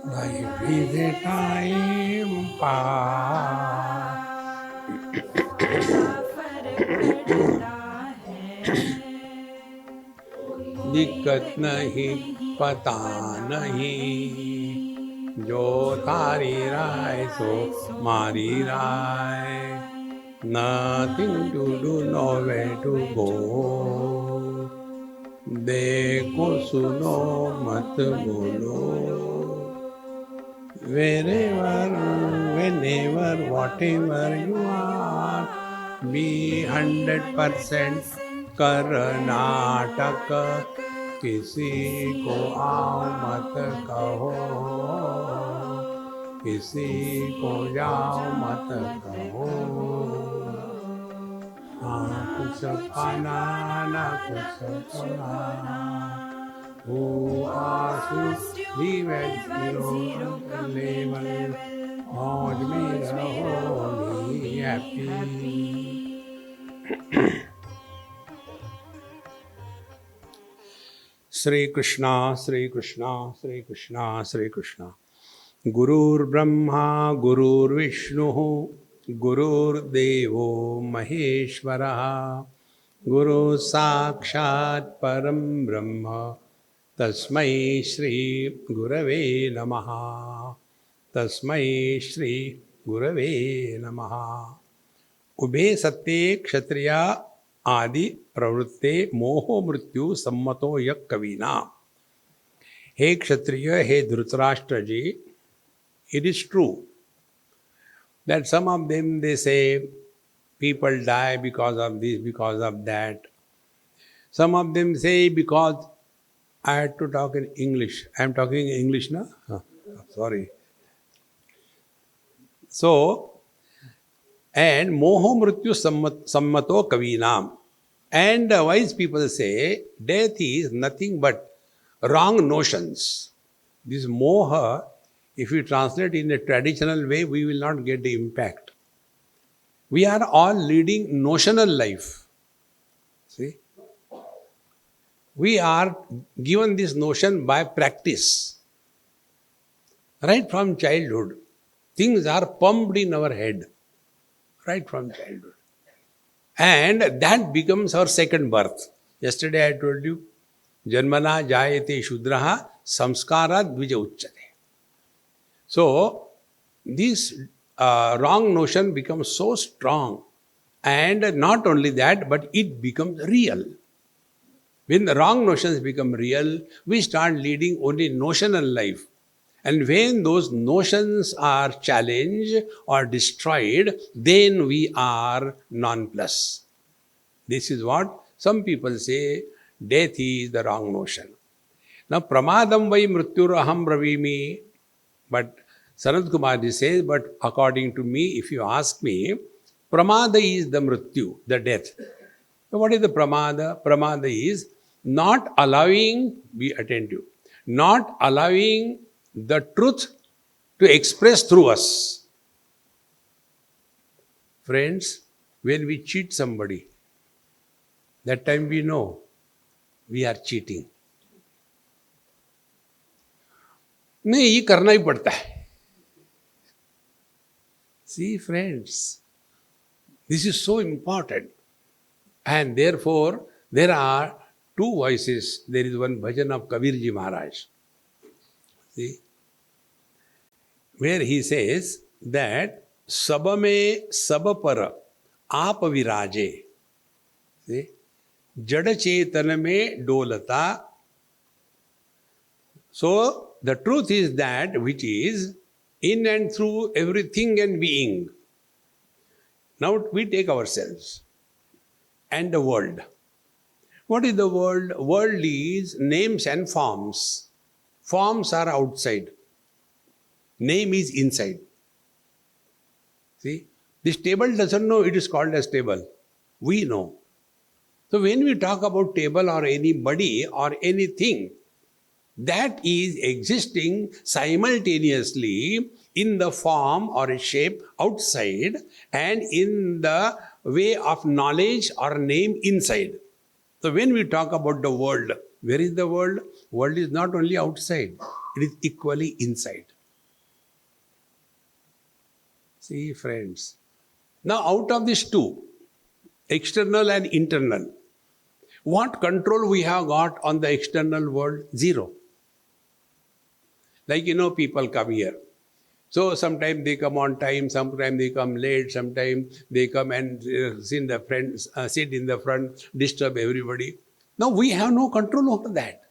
Life is a time pass. दिक्कत नहीं पता नहीं, जो तारी राय सो मारी राय. Nothing to do, nowhere to go. देखो सुनो मत बोलो. Wherever, whenever, whatever you are, be 100% Karnataka. किसी को आओ मत कहो, किसी को जाओ मत कहो. हाँ कुछ पाना ना कुछ खोना. Who are to live at zero level, मौज में रहो, be happy. Shri Krishna, Shri Krishna, Shri Krishna, Shri Krishna. Gurur Brahma, Gurur Vishnu, Gurur Devo Maheshwara, Guru Sakshat Param Brahma, Tasmai Shri Gurave Namaha, Tasmai Shri Gurave Namaha. Ubhe Satye Kshatriya आदि प्रवृत्ते मोहो मृत्यु सम्मतो यक कवीना. हे क्षत्रिय, हे धृतराष्ट्र जी, it is true that some of them they say people die because of this, because of that. Some of them say because I had to talk in English. I am talking in English now. Sorry. So, and moho mrityu sammato kavinam. And wise people say death is nothing but wrong notions. This moha, if we translate in a traditional way, we will not get the impact. We are all leading notional life. See? We are given this notion by practice. Right from childhood, things are pumped in our head. Right from childhood. And that becomes our second birth. Yesterday I told you, Janmana jayate shudraha samskara dvija uchyate. So, this wrong notion becomes so strong. And not only that, but it becomes real. When the wrong notions become real, we start leading only notional life. And when those notions are challenged or destroyed, then we are non-plus. This is what some people say, death is the wrong notion. Now, pramadam vai mrityuraham bravimi. But Sanat Kumarji says, but according to me, if you ask me, pramada is the mrityu, the death. So what is the pramada? Pramada is not allowing, be attentive, not allowing the truth to express through us. Friends, when we cheat somebody, that time we know we are cheating. नहीं, ये करना ही पड़ता है. See, friends, this is so important. And therefore, there are two voices. There is one bhajan of Kabirji Maharaj. See, where he says that sab mein sab par aap viraje. See, jad chetan mein dolata. So, the truth is that which is in and through everything and being. Now we take ourselves and the world. What is the world? World is names and forms. Forms are outside. Name is inside. See, this table doesn't know it is called as table. We know. So when we talk about table or anybody or anything, that is existing simultaneously in the form or a shape outside and in the way of knowledge or name inside. So when we talk about the world, where is the world? World is not only outside, it is equally inside. See, friends. Now, out of these two, external and internal, what control we have got on the external world? Zero. Like, people come here. So sometimes they come on time, sometimes they come late, sometimes they come and sit in the front, disturb everybody. Now we have no control over that.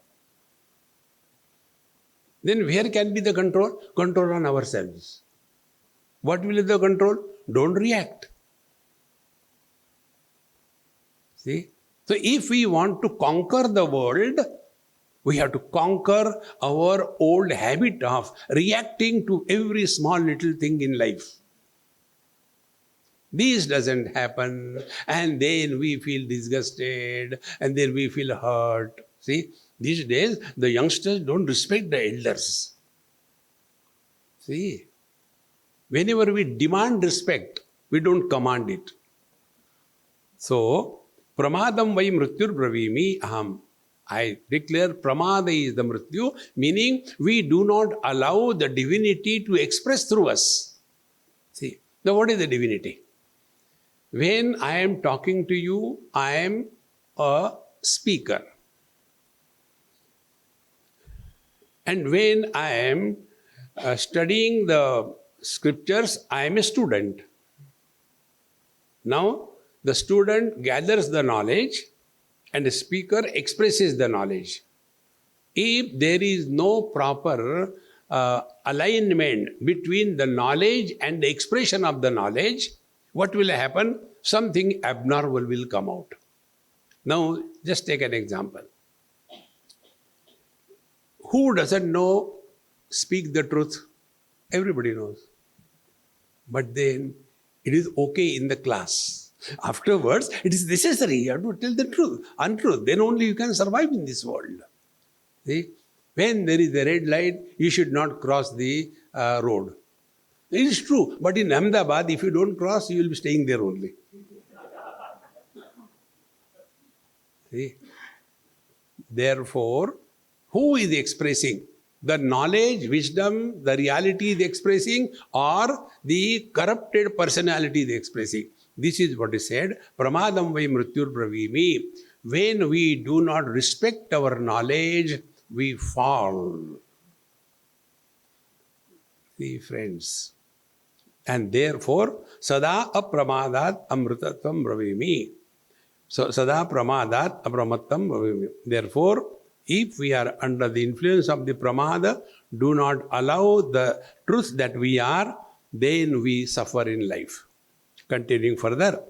Then where can be the control? Control on ourselves. What will be the control? Don't react. See? So if we want to conquer the world, we have to conquer our old habit of reacting to every small little thing in life. This doesn't happen, and then we feel disgusted, and then we feel hurt. See, these days the youngsters don't respect the elders. See, whenever we demand respect, we don't command it. So, pramadam vai mrityur bravimi aham. I declare pramada is the mrityu, meaning we do not allow the divinity to express through us. See, now what is the divinity? When I am talking to you, I am a speaker. And when I am studying the scriptures, I am a student. Now, the student gathers the knowledge and the speaker expresses the knowledge. If there is no proper alignment between the knowledge and the expression of the knowledge, what will happen? Something abnormal will come out. Now, just take an example. Who doesn't know, speak the truth? Everybody knows. But then, it is okay in the class. Afterwards, it is necessary. You have to tell the truth, untruth. Then only you can survive in this world. See? When there is a red light, you should not cross the road. It is true. But in Ahmedabad, if you don't cross, you will be staying there only. See? Therefore, who is expressing? The knowledge, wisdom, the reality is expressing, or the corrupted personality is expressing. This is what is said, pramadam vai mrityur bravimi. When we do not respect our knowledge, we fall. See, friends. And therefore, sada apramadat amritatvam bravimi. So, sada pramadat apramattam bravimi. Therefore, if we are under the influence of the pramada, do not allow the truth that we are, then we suffer in life. Continuing further,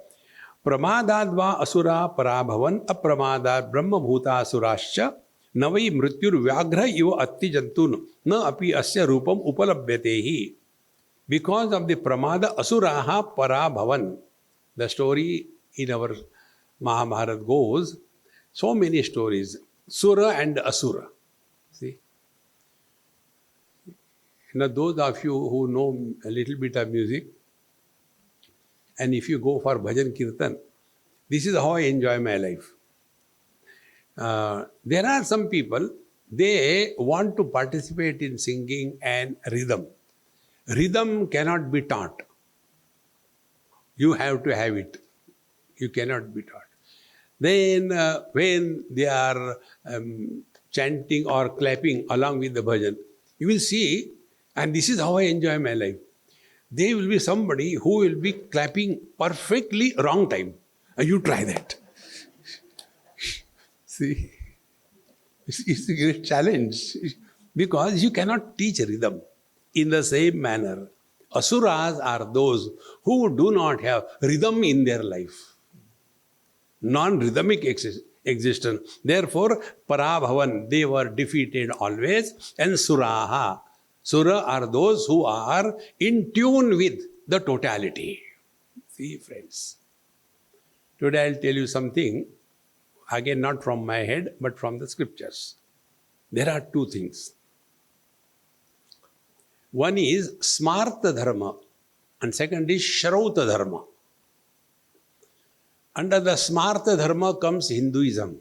pramadadva asura parabhavan apramadad brahma bhuta asurascha navai mrityur vyagra iva atti jantun na api asya rupam upalabhyatehi. Because of the pramada asuraha parabhavan. The story in our Mahabharata goes, so many stories, Sura and Asura. See? Now those of you who know a little bit of music, and if you go for bhajan kirtan, this is how I enjoy my life. There are some people, they want to participate in singing and rhythm. Rhythm cannot be taught. You have to have it. You cannot be taught. Then when they are chanting or clapping along with the bhajan, you will see, and this is how I enjoy my life. There will be somebody who will be clapping perfectly wrong time. And you try that. See, it's a great challenge. Because you cannot teach rhythm in the same manner. Asuras are those who do not have rhythm in their life. Non-rhythmic existence. Therefore, parabhavan, they were defeated always. And suraha. Sura are those who are in tune with the totality. See, friends. Today I'll tell you something, again not from my head, but from the scriptures. There are two things. One is smarta dharma, and second is shrauta dharma. Under the smarta dharma comes Hinduism.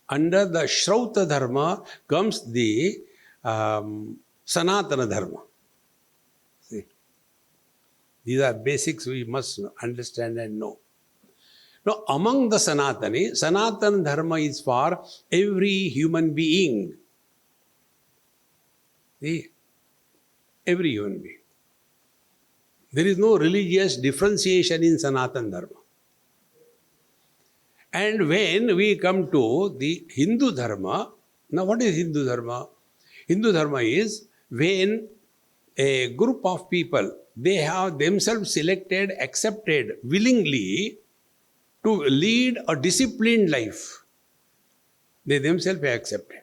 Under the shrauta dharma comes the Sanatana dharma. See? These are basics we must understand and know. Now, among the Sanatani, Sanatan Dharma is for every human being. See? Every human being. There is no religious differentiation in Sanatan Dharma. And when we come to the Hindu Dharma, now what is Hindu Dharma? Hindu Dharma is when a group of people, they have themselves selected, accepted willingly to lead a disciplined life. They themselves have accepted.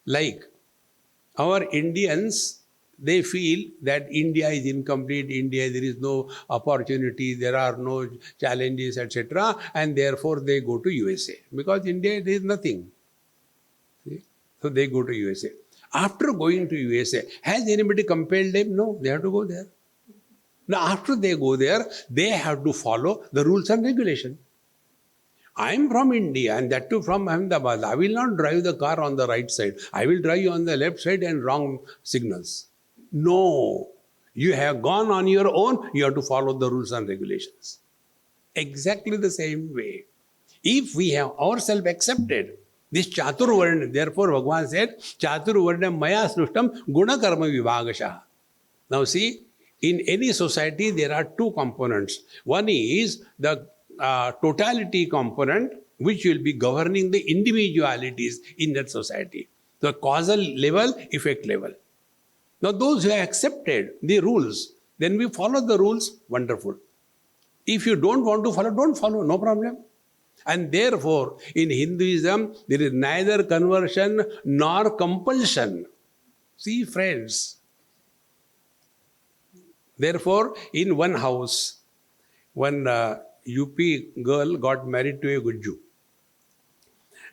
Like our Indians, they feel that India is incomplete, India there is no opportunity, there are no challenges, etc. And therefore they go to USA. Because India there is nothing. See? So they go to USA. After going to USA, has anybody compelled them? No, they have to go there. Now after they go there, they have to follow the rules and regulations. I am from India and that too from Ahmedabad. I will not drive the car on the right side. I will drive on the left side and wrong signals. No. You have gone on your own, you have to follow the rules and regulations. Exactly the same way. If we have ourselves accepted this Chaturvarna, therefore Bhagavan said, Chaturvarna maya srushtam guna karma vibhagasha. Now see, in any society there are two components. One is the totality component, which will be governing the individualities in that society. The causal level, effect level. Now those who have accepted the rules, then we follow the rules, wonderful. If you don't want to follow, don't follow, no problem. And therefore, in Hinduism, there is neither conversion nor compulsion. See, friends. Therefore, in one house, one UP girl got married to a Gujju.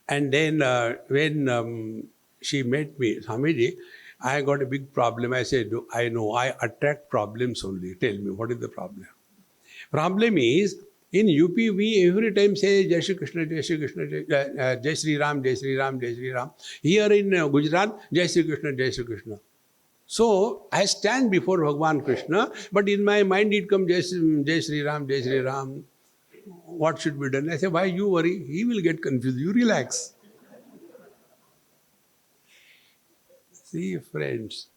And then when she met me, Swamiji, I got a big problem. I said, I know, I attract problems only. Tell me, what is the problem? Problem is, in UP, we every time say Jai Shri Krishna, Jai Shri Krishna, Jai Shri Ram, Jai Shri Ram, Jai Shri Ram. Here in Gujarat, Jai Shri Krishna, Jai Shri Krishna. So I stand before Bhagavan Krishna, but in my mind it comes Jai Shri Ram, Jai Shri Ram. What should be done? I say, why you worry? He will get confused. You relax. See, friends.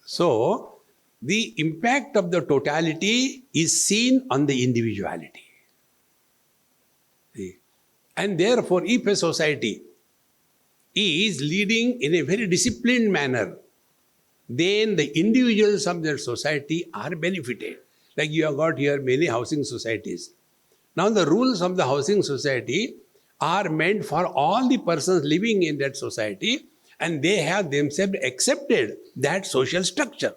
So, the impact of the totality is seen on the individuality. See? And therefore, if a society is leading in a very disciplined manner, then the individuals of that society are benefited. Like you have got here many housing societies. Now the rules of the housing society are meant for all the persons living in that society, and they have themselves accepted that social structure.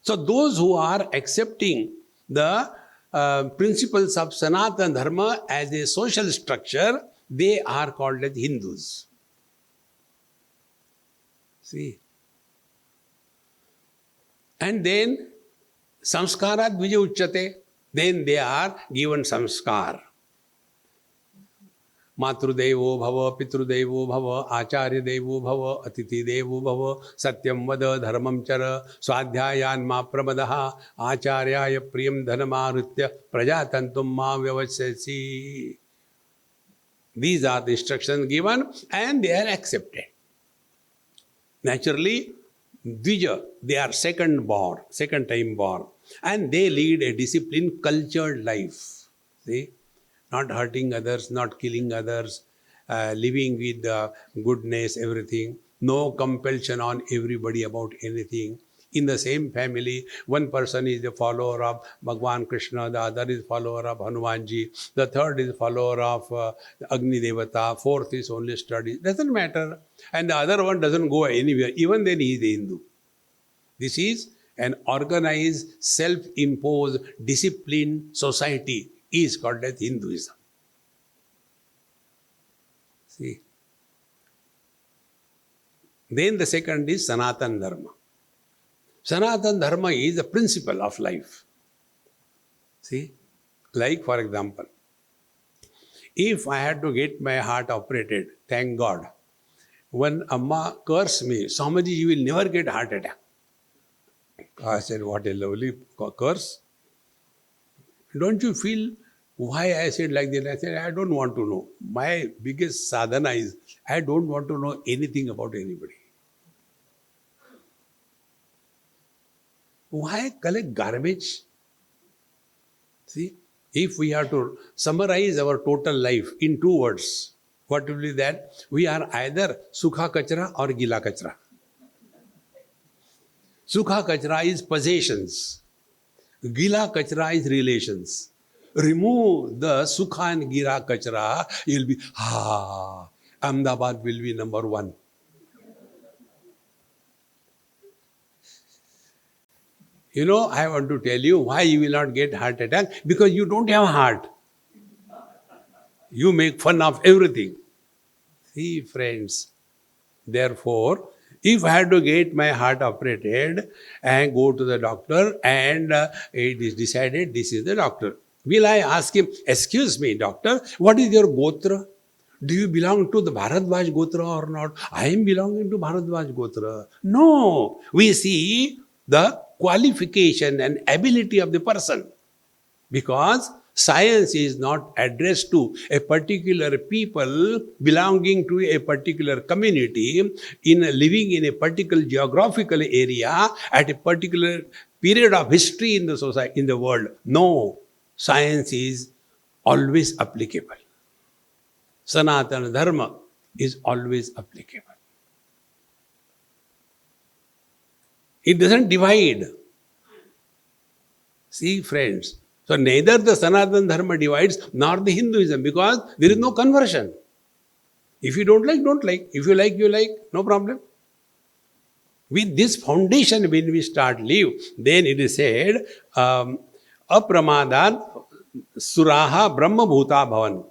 So those who are accepting the principles of Sanatana Dharma as a social structure, they are called as Hindus. See? And then samskarat vijay uchyate, then they are given samskar. Matrudevo bhava, pitrudevo bhava, acharya devo bhava, atiti devo bhava, satyam vada dharmam chara, swadhyayan ma pramadaha, acharyaya priyam dhanamaritya, prajatantum ma vyavasasi. These are the instructions given and they are accepted. Naturally, Dvija, they are second time born, and they lead a disciplined, cultured life. See? Not hurting others, not killing others, living with goodness, everything. No compulsion on everybody about anything. In the same family, one person is a follower of Bhagavan Krishna, the other is follower of Hanumanji, the third is follower of Agni Devata, fourth is only study. Doesn't matter. And the other one doesn't go anywhere. Even then he is a Hindu. This is an organized, self-imposed, disciplined society is called as Hinduism. See. Then the second is Sanatana Dharma. Sanatana Dharma is the principle of life. See, like for example, if I had to get my heart operated, thank God, when Amma cursed me, Swamiji, you will never get heart attack. I said, what a lovely curse. Don't you feel why I said like that? I said, I don't want to know. My biggest sadhana is I don't want to know anything about anybody. Why collect garbage? See, if we have to summarize our total life in 2 words, what will be that? We are either sukha kachra or gila kachra. Sukha kachra is possessions. Gila kachra is relations. Remove the sukha and gila kachra, you'll be, Ahmedabad will be number one. You know, I want to tell you why you will not get heart attack. Because you don't have heart. You make fun of everything. See, friends, therefore, if I had to get my heart operated and go to the doctor and it is decided this is the doctor, will I ask him, excuse me, doctor, what is your gotra? Do you belong to the Bharadwaj Gotra or not? I am belonging to Bharadwaj Gotra. No, we see the qualification and ability of the person. Because science is not addressed to a particular people belonging to a particular community, living in a particular geographical area at a particular period of history in the society, in the world. No, science is always applicable. Sanatana Dharma is always applicable. It doesn't divide. See, friends, so neither the Sanatana Dharma divides nor the Hinduism, because there is no conversion. If you don't like, don't like. If you like, you like. No problem. With this foundation, when we start live, then it is said, Apramadan Suraha Brahma Bhuta Bhavan.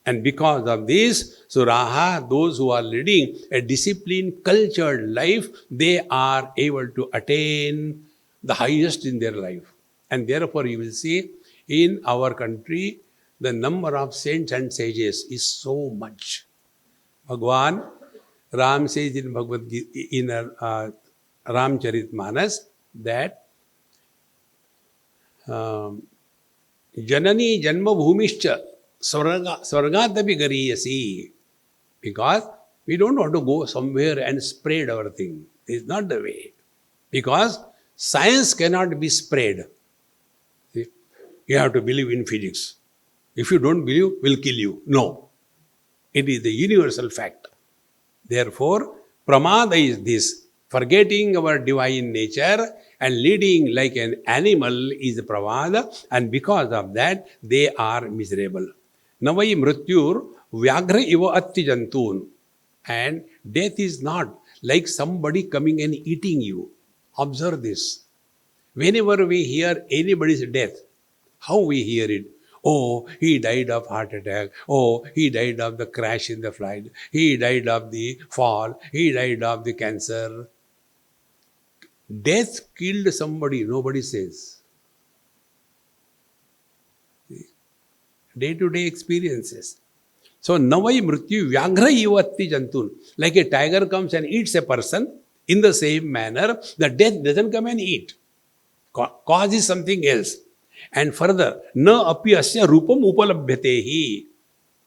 And because of this, Suraha, those who are leading a disciplined, cultured life, they are able to attain the highest in their life. And therefore, you will see in our country, the number of saints and sages is so much. Bhagwan Ram says in Bhagavad Gita, in Ramcharitmanas, that Janani Janma Bhumischa Swargatapi Gariyasi. Because we don't want to go somewhere and spread our thing. It's not the way. Because science cannot be spread. See? You have to believe in physics. If you don't believe, we'll kill you. No. It is the universal fact. Therefore, pramada is this. Forgetting our divine nature and leading like an animal is pramada, and because of that, they are miserable. Navai mrityur vyagra iva atti jantun. And death is not like somebody coming and eating you. Observe this. Whenever we hear anybody's death, how we hear it? Oh, he died of heart attack. Oh, he died of the crash in the flight. He died of the fall. He died of the cancer. Death killed somebody, nobody says. Day-to-day experiences. So, navai mrityu vyagra ivatti jantun. Like a tiger comes and eats a person, in the same manner, the death doesn't come and eat. Cause is something else. And further, na api asya rupam upalabhyatehi.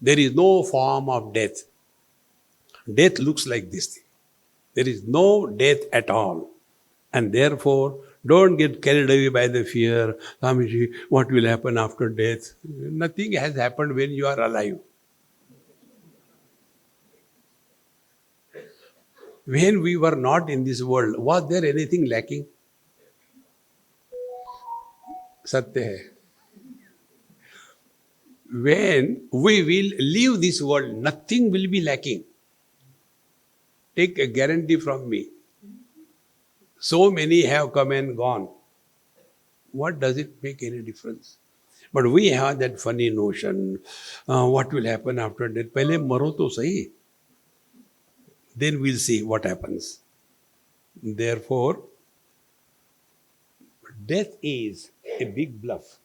There is no form of death. Death looks like this thing. There is no death at all. And therefore, don't get carried away by the fear. Swamiji, what will happen after death? Nothing has happened when you are alive. When we were not in this world, was there anything lacking? Satya hai. When we will leave this world, nothing will be lacking. Take a guarantee from me. So many have come and gone. What does it make any difference? But we have that funny notion, what will happen after death? Pehle maro to sahi. Then we'll see what happens. Therefore, death is a big bluff.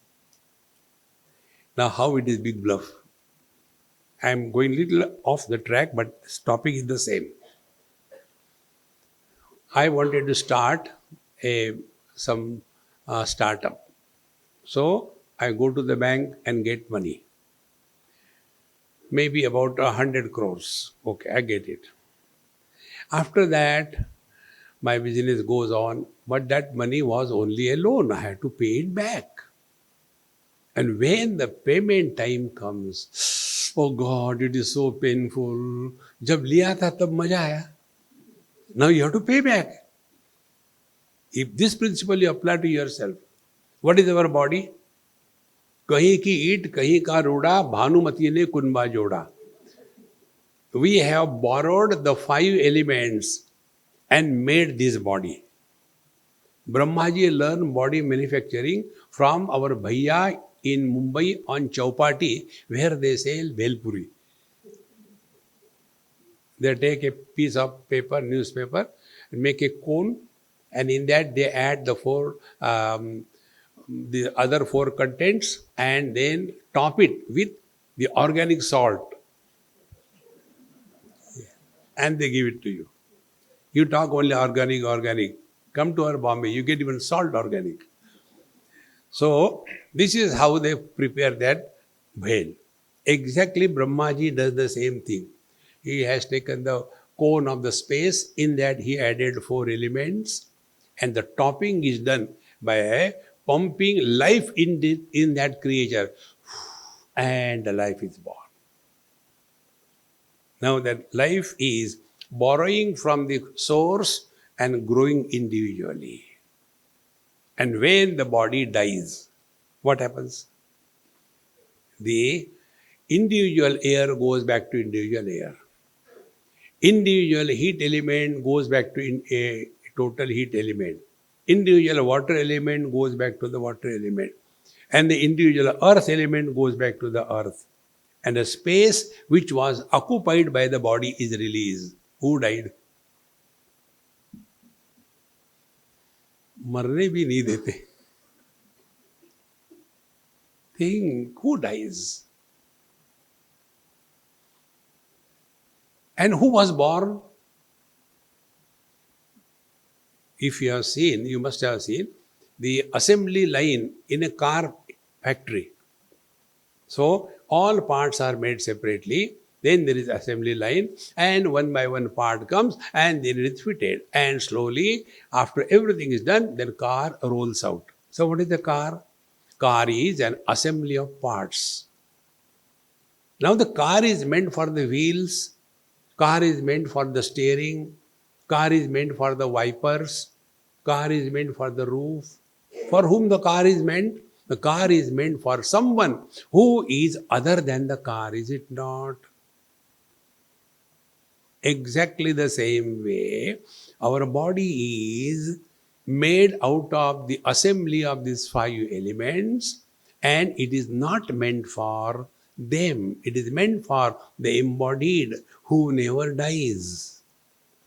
Now, how it is big bluff? I am going little off the track, but this topic is the same. I wanted to start a some startup. So I go to the bank and get money. Maybe about 100 crores. Okay, I get it. After that, my business goes on, but that money was only a loan. I had to pay it back. And when the payment time comes, oh God, it is so painful. जब लिया था तब मजा आया. Now you have to pay back. If this principle you apply to yourself, what is our body? कहीं की ईट कहीं का रोड़ा भानुमती ने कुनबा जोड़ा. We have borrowed the 5 elements and made this body. Brahmaji learned body manufacturing from our bhaiya in Mumbai on Chowpatty, where they sell Bhelpuri. They take a piece of paper, newspaper, and make a cone, and in that they add the other 4 contents, and then top it with the organic salt, and they give it to you. You talk only organic, organic. Come to our Bombay, you get even salt organic. So, this is how they prepare that bhel. Exactly, Brahmaji does the same thing. He has taken the cone of the space, in that he added 4 elements, and the topping is done by pumping life in that creature, and the life is born. Now that life is borrowing from the source and growing individually. And when the body dies, what happens? The individual air goes back to individual air. Individual heat element goes back to a total heat element. Individual water element goes back to the water element. And the individual earth element goes back to the earth. And the space which was occupied by the body is released. Who died? मरने भी नहीं देते. Think, who dies? And who was born? If you have seen, you must have seen the assembly line in a car factory. So all parts are made separately. Then there is assembly line, and one by one part comes, and then it is fitted. And slowly, after everything is done, then car rolls out. So what is the car? Car is an assembly of parts. Now the car is meant for the wheels, car is meant for the steering, car is meant for the wipers, car is meant for the roof. For whom the car is meant? The car is meant for someone who is other than the car, is it not? Exactly the same way, our body is made out of the assembly of these 5 elements, and it is not meant for them. It is meant for the embodied who never dies,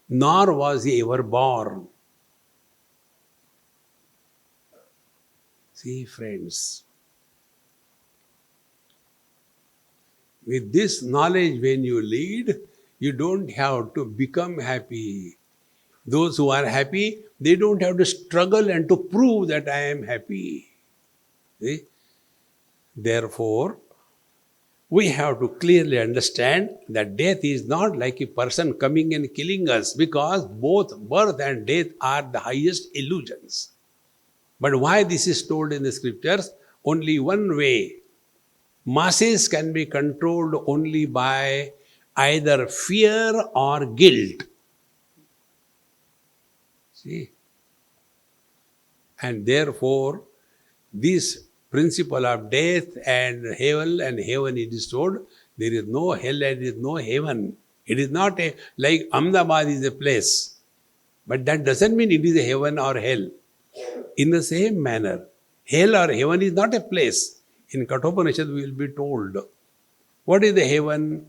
nor was he ever born. See, friends, with this knowledge when you lead, you don't have to become happy. Those who are happy, they don't have to struggle and to prove that I am happy. See? Therefore, we have to clearly understand that death is not like a person coming and killing us, because both birth and death are the highest illusions. But why this is told in the scriptures? Only one way. Masses can be controlled only by either fear or guilt. See? And therefore, this principle of death and heaven it is told, there is no hell and there is no heaven. It is not like Ahmedabad is a place. But that doesn't mean it is a heaven or hell. In the same manner, hell or heaven is not a place. In Kathopanishad we will be told. What is the heaven?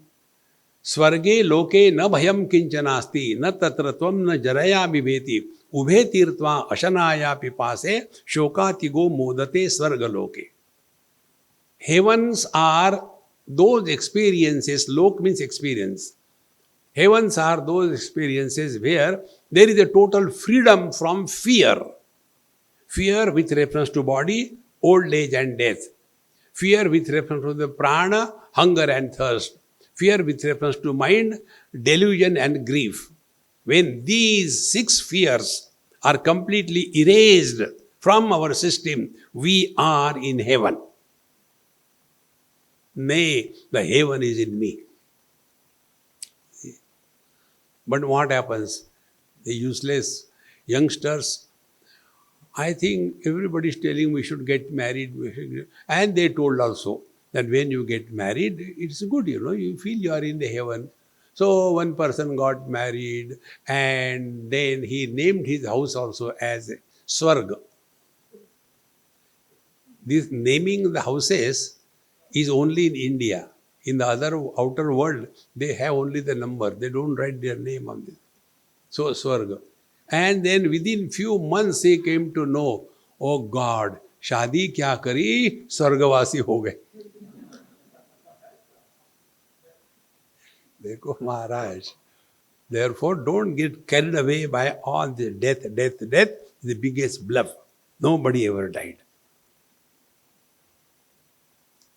Swarge loke na bhayam kinchanasti, na tatratvam na jaraya bibheti, ubhe tirtva ashanaya pipase, shokatigo modate swargaloke. Heavens are those experiences, lok means experience. Heavens are those experiences where there is a total freedom from fear. Fear with reference to body, old age and death. Fear with reference to the prana, hunger and thirst. Fear with reference to mind, delusion and grief. When these 6 fears are completely erased from our system, we are in heaven. Nay, the heaven is in me. But what happens? The useless youngsters, I think everybody is telling we should get married. And they told also that when you get married, it's good, you feel you are in the heaven. So one person got married and then he named his house also as Swarga. This naming the houses is only in India. In the other outer world, they have only the number. They don't write their name on this. So Swarga. And then within few months he came to know, oh God, शादी क्या करी स्वर्गवासी हो गए. देखो महाराज. Therefore, don't get carried away by all the death. Death is the biggest bluff. Nobody ever died.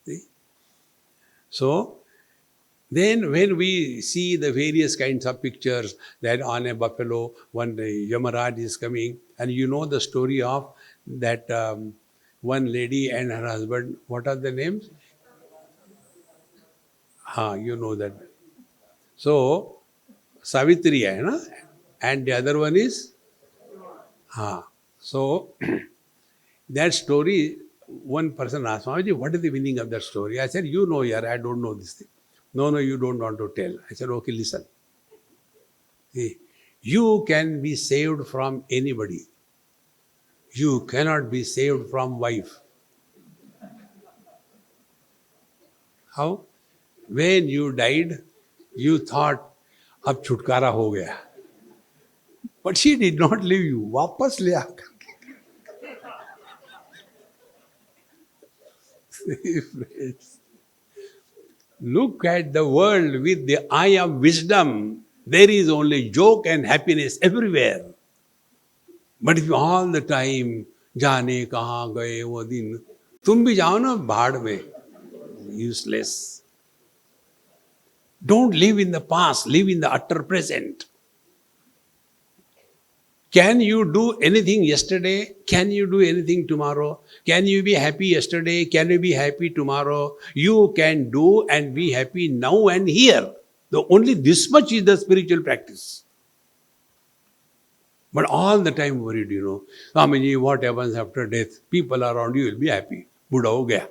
See? So, then when we see the various kinds of pictures that on a buffalo, one Yamaraj is coming, and you know the story of that one lady and her husband, what are the names? You know that. So, Savitri hai na? And the other one is? So, that story, one person asked, Swamiji, what is the meaning of that story? I said, you know, yaar, I don't know this thing. No, you don't want to tell. I said, okay, listen. See, you can be saved from anybody. You cannot be saved from wife. How? When you died, you thought, ab chutkara ho gaya. But she did not leave you. Wapas le aakar. Friends, look at the world with the eye of wisdom. There is only joke and happiness everywhere. But if all the time, जाने कहाँ गए वो दिन, तुम भी जाओ ना भाड़ में. Useless. Don't live in the past, live in the utter present. Can you do anything yesterday? Can you do anything tomorrow? Can you be happy yesterday? Can you be happy tomorrow? You can do and be happy now and here. Only this much is the spiritual practice. But all the time worried, Swamiji, what happens after death? People around you will be happy. Buddha ho gaya.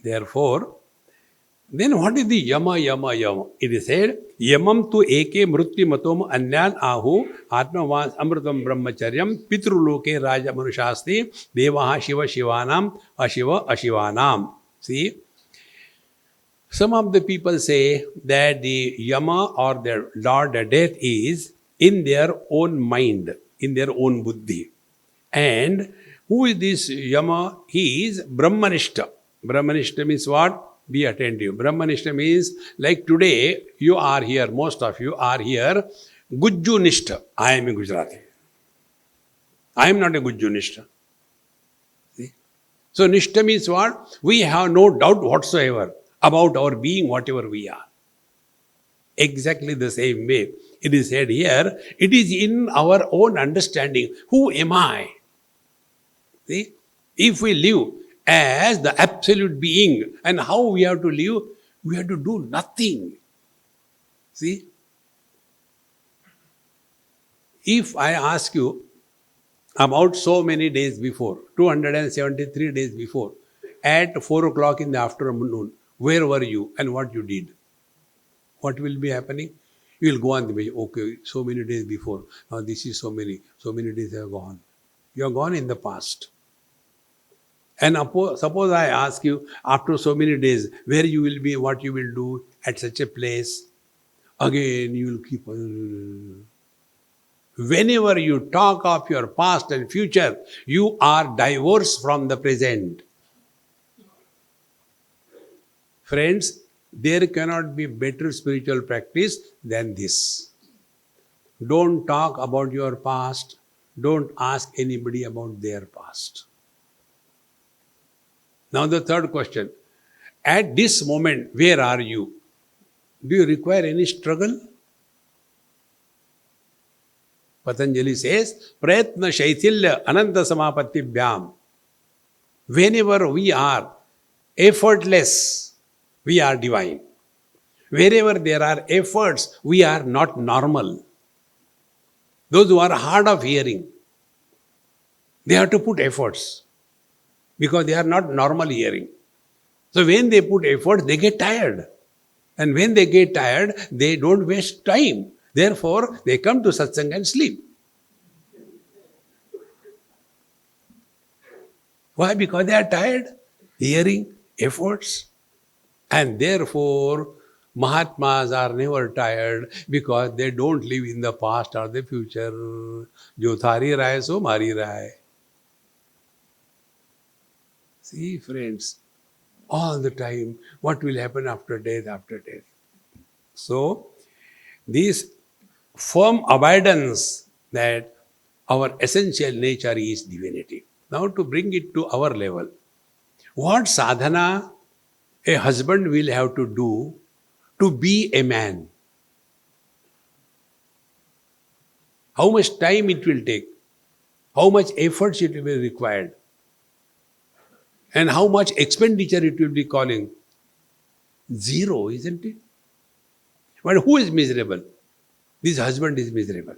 Therefore, then what is the yama? It is said, yamam tu eke mrutti matom anyan ahu atmavas amritam brahmacharyam pitruloke raja manushasti devaha shiva shivanam ashiva ashivanam. See, some of the people say that the yama or the lord, the death is in their own mind, in their own buddhi. And who is this yama? He is Brahmanishta. Brahmanishta means what? Be attentive. Brahmanishta means like today you are here, most of you are here, Gujju Nishta. I am a Gujarati. I am not a Gujju Nishta. See? So Nishta means what? We have no doubt whatsoever about our being whatever we are. Exactly the same way. It is said here, it is in our own understanding. Who am I? See? If we live as the absolute being, and how we have to live? We have to do nothing. See? If I ask you about so many days before, 273 days before, at 4 o'clock in the afternoon, where were you and what you did? What will be happening? You will go on the way, okay, so many days before, now this is so many days have gone. You are gone in the past. And suppose I ask you, after so many days, where you will be, what you will do at such a place, again you will keep on. Whenever you talk of your past and future, you are divorced from the present. Friends, there cannot be better spiritual practice than this. Don't talk about your past. Don't ask anybody about their past. Now the third question. At this moment, where are you? Do you require any struggle? Patanjali says, Prayatna Shaitilya Ananta Samapatibhyam. Whenever we are effortless, we are divine. Wherever there are efforts, we are not normal. Those who are hard of hearing, they have to put efforts because they are not normal hearing. So when they put efforts, they get tired. And when they get tired, they don't waste time. Therefore, they come to satsang and sleep. Why? Because they are tired, hearing, efforts. And therefore, Mahatmas are never tired because they don't live in the past or the future. Jo thari rahe so mari rahe. See, friends, all the time, what will happen after death, after death. So, this firm abidance that our essential nature is divinity. Now to bring it to our level, what sadhana a husband will have to do to be a man? How much time it will take? How much effort it will be required? And how much expenditure it will be calling? Zero, isn't it? But who is miserable? This husband is miserable.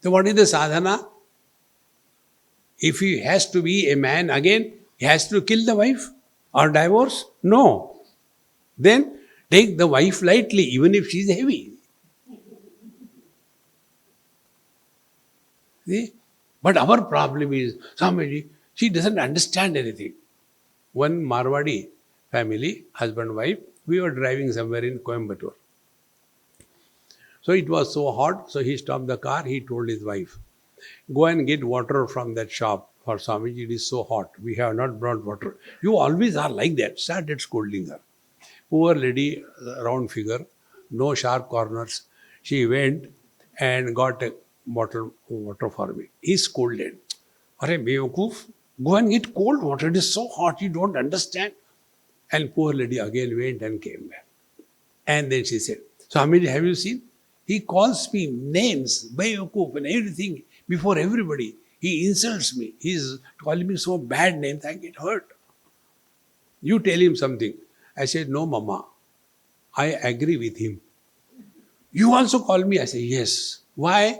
So what is the sadhana? If he has to be a man again, he has to kill the wife or divorce? No. Then take the wife lightly, even if she is heavy. See? But our problem is, Swamiji, she doesn't understand anything. One Marwadi family, husband, wife, we were driving somewhere in Coimbatore. So it was so hot, so he stopped the car, he told his wife, go and get water from that shop. For Swamiji, it is so hot, we have not brought water. You always are like that. Started scolding her. Poor lady, round figure, no sharp corners. She went and got a bottle of water for me. He scolded. Are Bewakoof, go and get cold water. It is so hot, you don't understand. And poor lady again went and came back. And then she said, Swamiji, have you seen? He calls me names, Bewakoof and everything before everybody. He insults me. He is calling me so bad names, I get hurt. You tell him something. I said, no, Mama. I agree with him. You also call me? I said, yes. Why?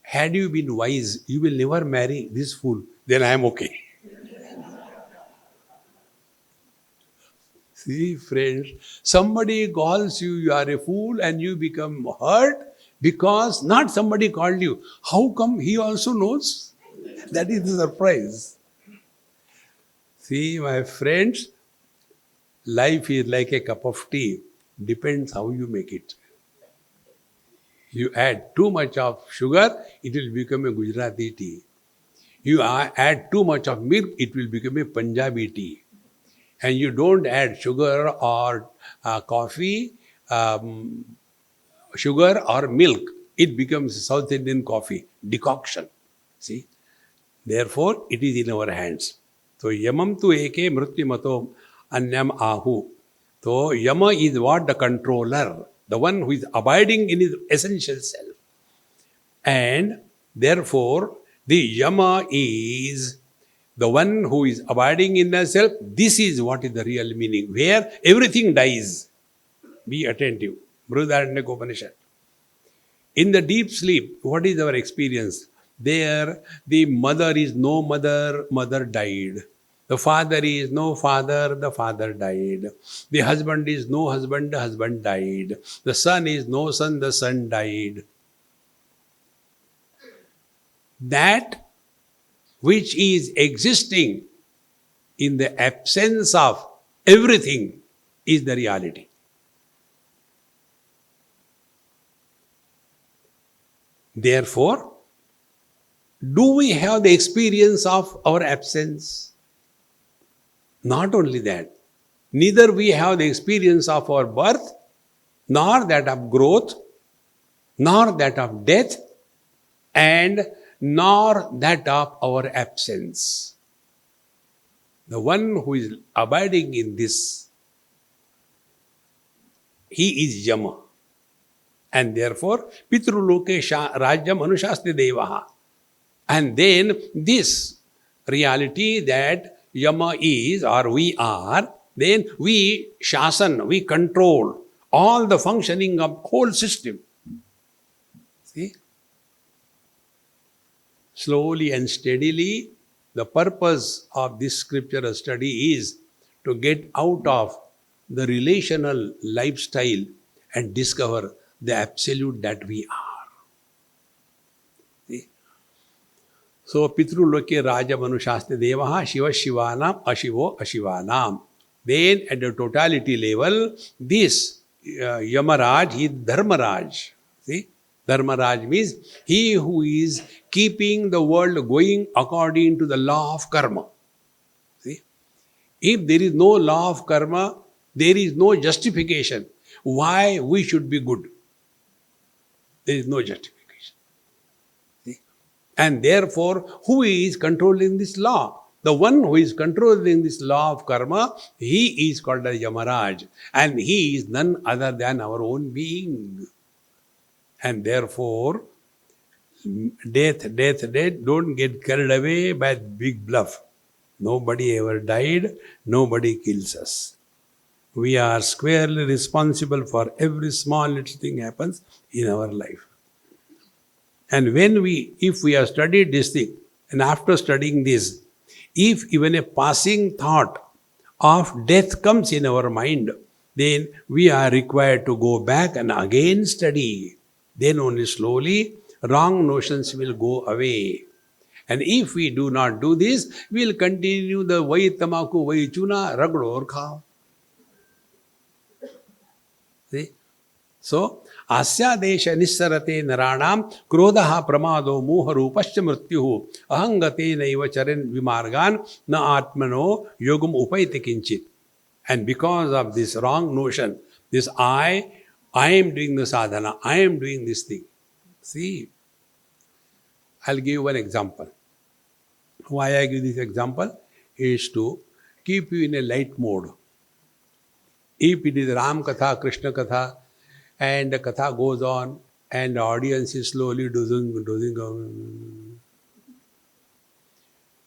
Had you been wise, you will never marry this fool. Then I am okay. See, friends, somebody calls you, you are a fool and you become hurt because not somebody called you. How come he also knows? That is the surprise. See, my friends, life is like a cup of tea. Depends how you make it. You add too much of sugar, it will become a Gujarati tea. You add too much of milk, it will become a Punjabi tea. And you don't add sugar or coffee, sugar or milk, it becomes South Indian coffee, decoction. See? Therefore, it is in our hands. So, yamam tu eke mrityimato anyam ahu. So, yama is what? The controller, the one who is abiding in his essential self. And therefore, the yama is the one who is abiding in the self. This is what is the real meaning, where everything dies. Be attentive. Brihadaranyaka Upanishad. In the deep sleep, what is our experience? There, the mother is no mother, mother died. The father is no father, the father died. The husband is no husband, the husband died. The son is no son, the son died. That which is existing in the absence of everything is the reality. Therefore, do we have the experience of our absence? Not only that, neither we have the experience of our birth, nor that of growth, nor that of death, and nor that of our absence. The one who is abiding in this, he is Yama. And therefore, Pitruloke Rajyam Anushasti Devaha. And then this reality that Yama is or we are, then we shasan, we control all the functioning of whole system. See? Slowly and steadily, the purpose of this scriptural study is to get out of the relational lifestyle and discover the absolute that we are. See? So, Pitruloke Raja Manushasti Devaha Shiva Shivanam Ashivo Ashivanam. Then at the totality level, this Yamaraj is Dharmaraj. See? Dharmaraj means he who is keeping the world going according to the law of karma. See? If there is no law of karma, there is no justification why we should be good. There is no justification. See? And therefore, who is controlling this law? The one who is controlling this law of karma, he is called as Yamaraj. And he is none other than our own being. And therefore, death, don't get carried away by big bluff. Nobody ever died, nobody kills us. We are squarely responsible for every small little thing happens in our life. And if we have studied this thing, and after studying this, if even a passing thought of death comes in our mind, then we are required to go back and again study. Then only slowly wrong notions will go away. And if we do not do this, we will continue the vai tamaku, vai chuna, ragdo or khao. See? So, asya desha nissarate naranam krodha pramado moha rupascha mrityuhu ahangate naiva charan vimargan na atmano yogam upaite kinchit. And because of this wrong notion, this I am doing the sadhana, I am doing this thing. See, I'll give you one example. Why I give this example is to keep you in a light mode. If it is Ram Katha, Krishna Katha, and the Katha goes on, and the audience is slowly dozing.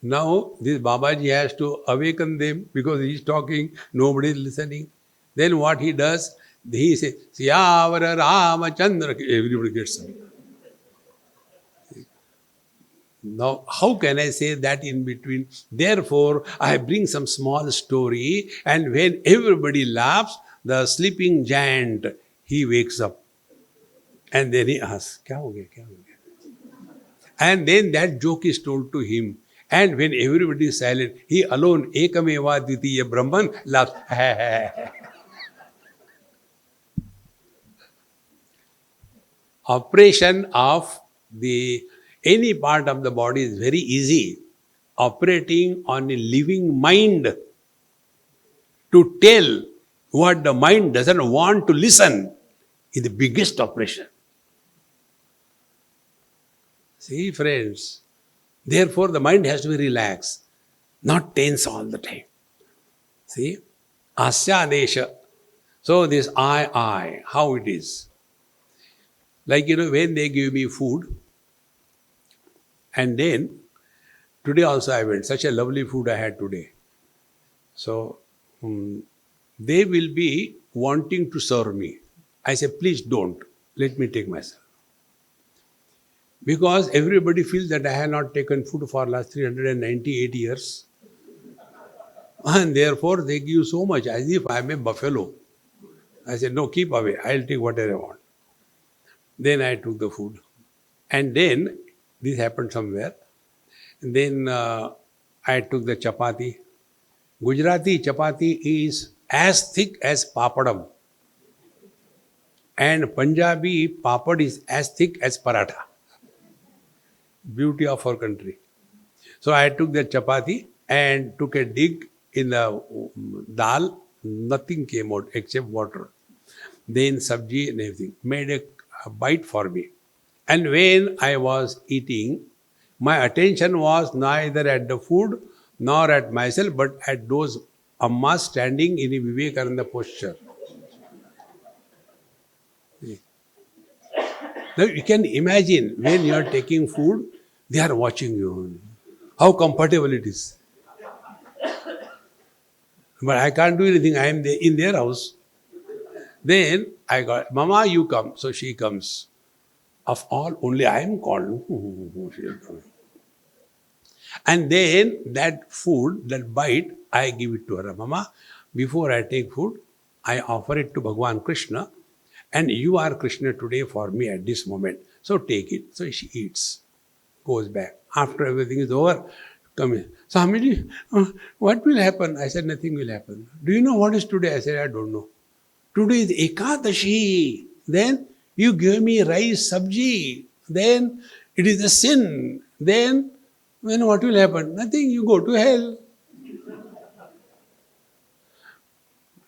Now, this Babaji has to awaken them because he is talking, nobody is listening. Then what he does, he says, Siyavara Ramachandra, everybody gets up. Now, how can I say that in between? Therefore, I bring some small story, and when everybody laughs, the sleeping giant, he wakes up. And then he asks, Kya ho gaya, kya ho gaya? And then that joke is told to him. And when everybody is silent, he alone, Ekameva Dvitiya Brahman, laughs. Operation of any part of the body is very easy. Operating on a living mind to tell what the mind doesn't want to listen is the biggest operation. See, friends, therefore the mind has to be relaxed, not tense all the time. See, asya desha. So this I, how it is. Like, when they give me food, and then, today also I went, such a lovely food I had today. So, they will be wanting to serve me. I say, please don't, let me take myself. Because everybody feels that I have not taken food for last 398 years. And therefore, they give so much as if I am a buffalo. I said, no, keep away, I'll take whatever I want. Then I took the food. And then, this happened somewhere. And then I took the chapati. Gujarati chapati is as thick as papadam. And Punjabi papad is as thick as paratha. Beauty of our country. So I took the chapati and took a dig in the dal. Nothing came out except water. Then sabji and everything. Made a bite for me. And when I was eating, My attention was neither at the food nor at myself, but at those ammas standing in a Vivekananda posture. Now you can imagine when you are taking food, they are watching you. How comfortable it is. But I can't do anything. I am in their house. Then I got, Mama, you come. So she comes. Of all, only I am called. She is coming. And then that food, that bite, I give it to her. Mama, before I take food, I offer it to Bhagwan Krishna. And you are Krishna today for me at this moment. So take it. So she eats. Goes back. After everything is over, come in. Swamiji, what will happen? I said, nothing will happen. Do you know what is today? I said, I don't know. Today is Ekadashi. Then you give me rice, sabji. Then it is a sin. Then what will happen? Nothing. You go to hell.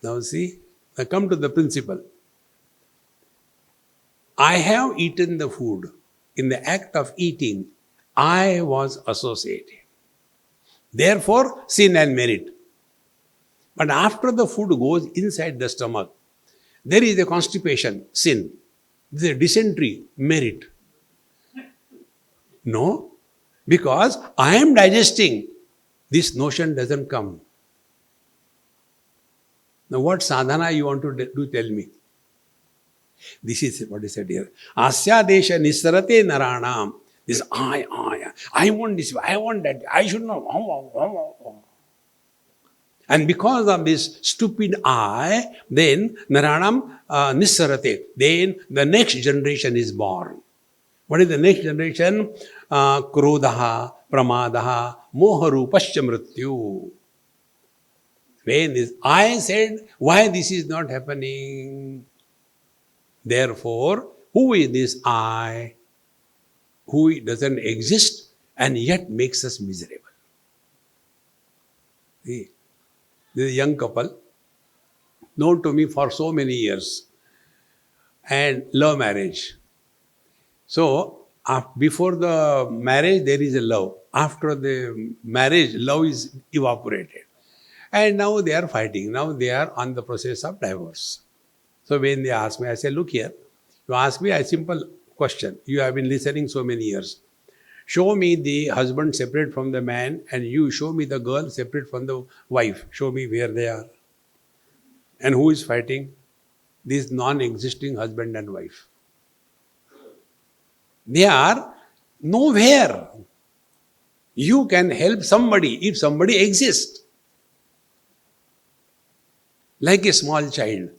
Now see, I come to the principle. I have eaten the food. In the act of eating, I was associated. Therefore, sin and merit. But after the food goes inside the stomach, there is a constipation, sin. There is a dysentery, merit. No, because I am digesting. This notion doesn't come. Now what sadhana you want to do, tell me. This is what is said here. Asya desha nisarate naranam. This I want this, I want that, I should not. And because of this stupid I, then naranam nisarate. Then the next generation is born. What is the next generation? Krodha, pramadaha, moharupascha mrityu. When this I said, why this is not happening? Therefore, who is this I? Who doesn't exist and yet makes us miserable. See, this is a young couple, known to me for so many years, and love marriage. So, before the marriage, there is a love. After the marriage, love is evaporated. And now they are fighting. Now they are on the process of divorce. So when they ask me, I say, look here, you ask me a simple question. You have been listening so many years. Show me the husband separate from the man and you show me the girl separate from the wife. Show me where they are. And who is fighting? This non-existing husband and wife. They are nowhere. You can help somebody if somebody exists. Like a small child.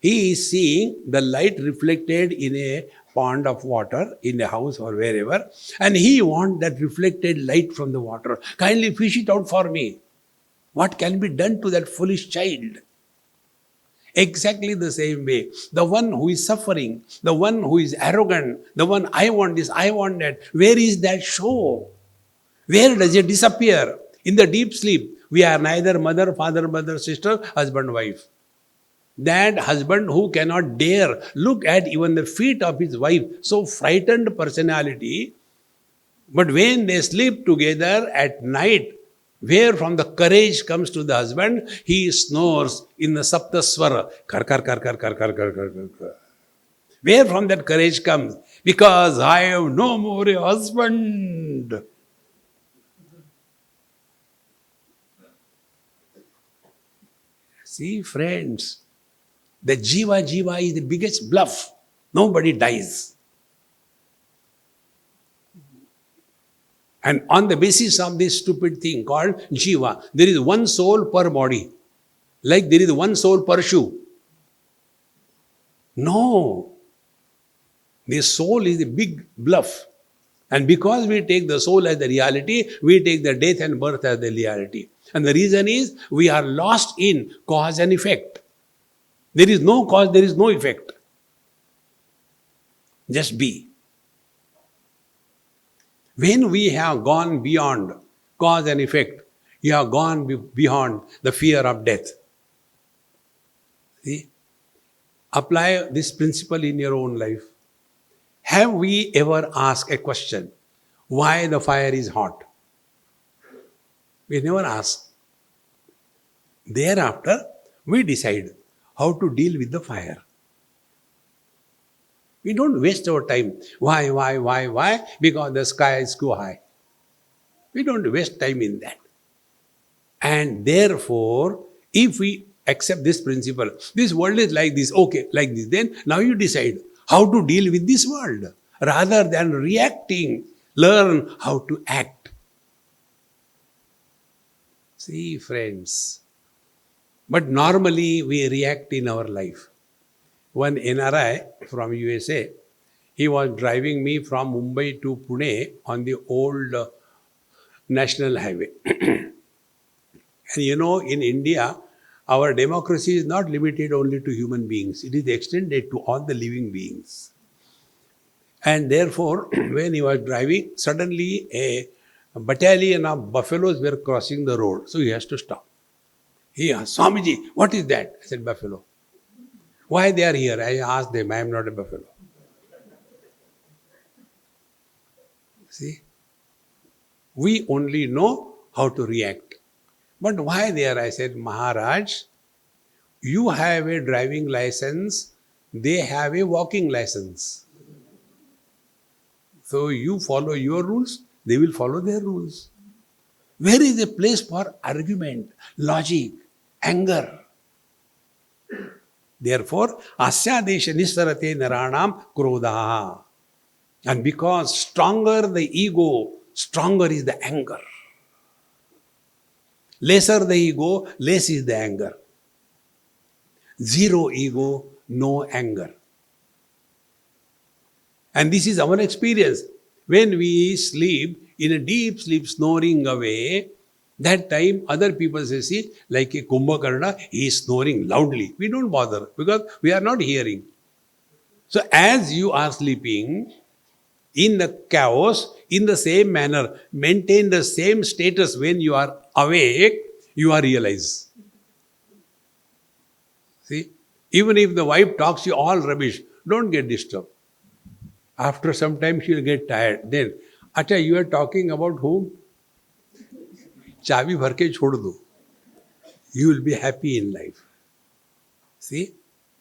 He is seeing the light reflected in a pond of water, in a house or wherever, and he wants that reflected light from the water. Kindly fish it out for me. What can be done to that foolish child? Exactly the same way. The one who is suffering, the one who is arrogant, the one I want this, I want that, where is that show? Where does it disappear? In the deep sleep, we are neither mother, father, brother, sister, husband, wife. That husband who cannot dare look at even the feet of his wife, so frightened personality, but when they sleep together at night, where from the courage comes to the husband, he snores in the saptaswara. Kar, kar, kar, kar, kar, kar, kar, kar, kar. Where from that courage comes? Because I have no more a husband. See, friends, the jiva is the biggest bluff. Nobody dies. And on the basis of this stupid thing called jiva, there is one soul per body. Like there is one soul per shoe. No. The soul is a big bluff. And because we take the soul as the reality, we take the death and birth as the reality. And the reason is we are lost in cause and effect. There is no cause, there is no effect. Just be. When we have gone beyond cause and effect, you have gone beyond the fear of death. See? Apply this principle in your own life. Have we ever asked a question? why the fire is hot. We never ask. Thereafter, we decide how to deal with the fire. We don't waste our time. Why? Because the sky is too high. We don't waste time in that. And therefore, if we accept this principle, this world is like this, okay, like this, then now you decide how to deal with this world. Rather than reacting, learn how to act. See, friends, but normally we react in our life. One NRI from USA, he was driving me from Mumbai to Pune on the old national highway. And you know, in India, our democracy is not limited only to human beings. It is extended to all the living beings. And therefore, when he was driving, suddenly a battalion of buffaloes were crossing the road. So he has to stop. He asked, Swamiji, what is that? I said, buffalo. Why they are here? I asked them, I am not a buffalo. See? We only know how to react. But why there? I said, Maharaj, you have a driving license, they have a walking license. So you follow your rules, they will follow their rules. Where is a place for argument, logic, anger? Therefore, asyadesha nisarate naranam krodha. And because stronger the ego, stronger is the anger. Lesser the ego, less is the anger. Zero ego, no anger. And this is our experience. When we sleep, in a deep sleep, snoring away, that time other people say, see, like a Kumbhakarna, he is snoring loudly. We don't bother because we are not hearing. So as you are sleeping, in the chaos, in the same manner, maintain the same status when you are awake, you are realized. See, even if the wife talks you all rubbish, don't get disturbed. After some time, she will get tired. Then, acha, you are talking about whom? Chabi bhar ke chhod do. You will be happy in life. See?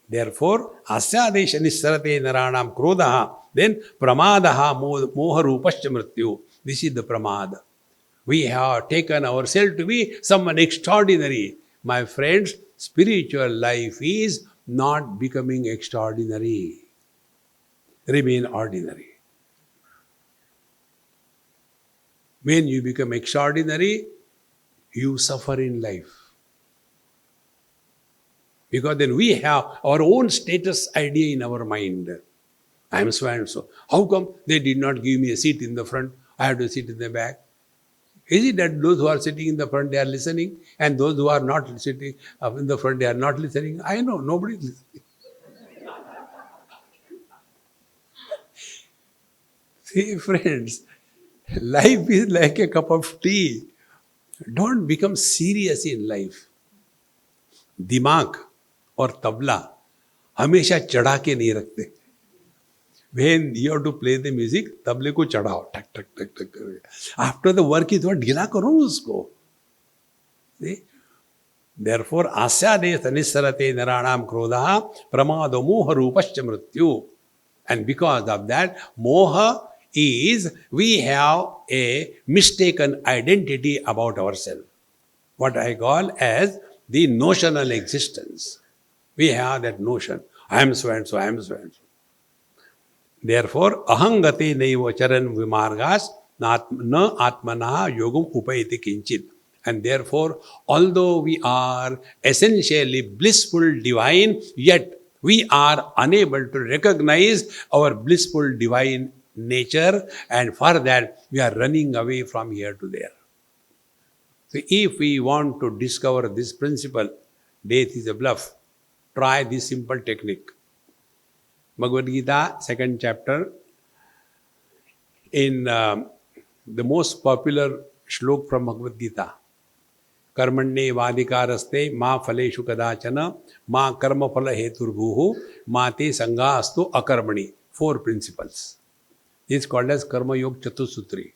Therefore, asyadesha nisarate naranam krodha, then pramadaha moha rupascha mrityu. This is the pramada. We have taken ourselves to be someone extraordinary. My friends, spiritual life is not becoming extraordinary. Remain ordinary. When you become extraordinary, you suffer in life. Because then we have our own status idea in our mind. I am so and so. How come they did not give me a seat in the front? I have to sit in the back. Is it that those who are sitting in the front, they are listening, and those who are not sitting in the front, they are not listening? I know, nobody is listening. See, friends, life is like a cup of tea. Don't become serious in life. दिमाग और तबला हमेशा चढ़ा के नहीं रखते. When you have to play the music, तबले को चढ़ाओ, ठक ठक ठक ठक. After the work is थोड़ा ढीला करो उसको. See? Therefore, आस्यादेश निस्सरते नराणाम क्रोधः प्रमादो मोह रूपश्च मृत्यु. And because of that, moha is we have a mistaken identity about ourselves. What I call as the notional existence. We have that notion. I am so and so, I am so and so. Therefore, ahangate naiva charan vimargas na atmana yogam upayati kinchit. And therefore, although we are essentially blissful divine, yet we are unable to recognize our blissful divine nature, and for that we are running away from here to there. So if we want to discover this principle, death is a bluff, try this simple technique. Bhagavad Gita, 2nd chapter, in the most popular shlok from Bhagavad Gita, कर्मण्ये वाधिकारस्ते माँ फलेषु कदाचन माँ कर्मफल हेतुर्भुः माँ ते संगास्तु अकर्मणि. 4 principles. It's called as Karma Yoga Chatusutri.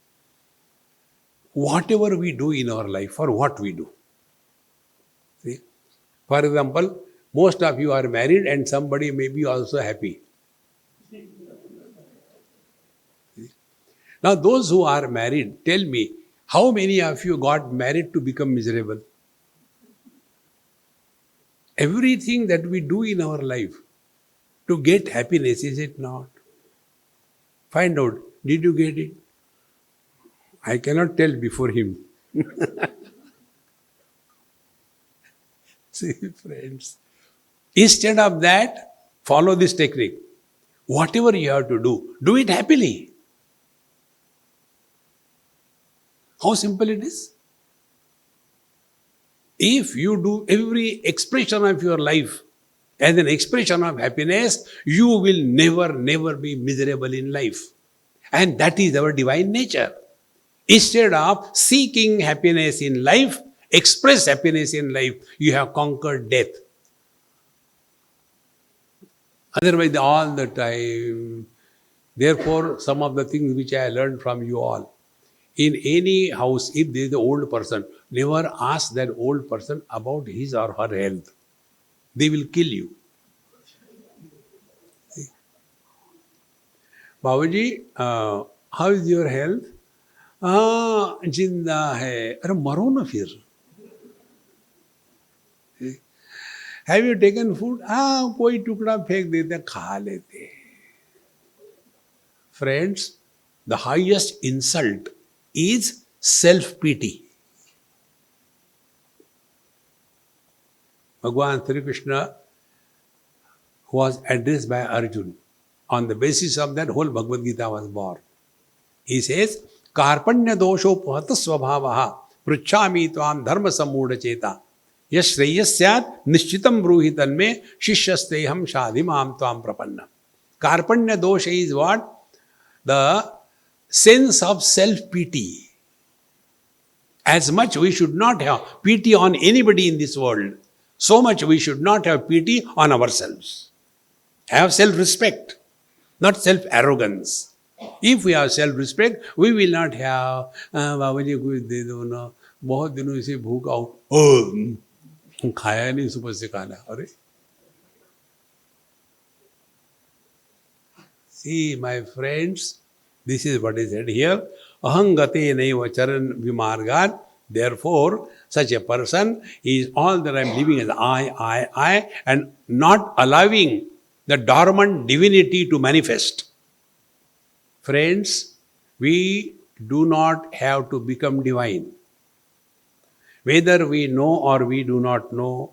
Whatever we do in our life, for what we do. See? For example, most of you are married and somebody may be also happy. Now, those who are married, tell me, how many of you got married to become miserable? Everything that we do in our life to get happiness, is it not? Find out, did you get it? I cannot tell before him. See, friends, instead of that, follow this technique. Whatever you have to do it happily. How simple it is? If you do every expression of your life as an expression of happiness, you will never be miserable in life. And that is our divine nature. Instead of seeking happiness in life, express happiness in life, you have conquered death. Otherwise, all the time. Therefore, some of the things which I learned from you all. In any house, if there is an old person, never ask that old person about his or her health. They will kill you. Babaji, how is your health? जिंदा है. अरे मरो ना फिर. Have you taken food? कोई टुकड़ा फेंक देते, खा लेते. Friends, the highest insult is self-pity. Bhagavan Sri Krishna was addressed by Arjuna. On the basis of that, whole Bhagavad Gita was born. He says, Karpanya dosho pahata svabhavaha pruchhami tvam dharma sammuda cheta yash sreyasyat nishchitam bruhitan me shishyasteham shadhimam tvam prapanna. Karpanya dosha is what? The sense of self-pity. As much we should not have pity on anybody in this world, so much we should not have pity on ourselves. Have self-respect, not self-arrogance. If we have self-respect, we will not have, बाबाजी कुछ दे दो ना, बहुत दिनों से भूखा हूँ, खाया नहीं सुबह से खाना, अरे. See, my friends, this is what is said here. Ahangate naiva charan vimargat. Therefore, such a person is all the time living as I, and not allowing the dormant divinity to manifest. Friends, we do not have to become divine. Whether we know or we do not know,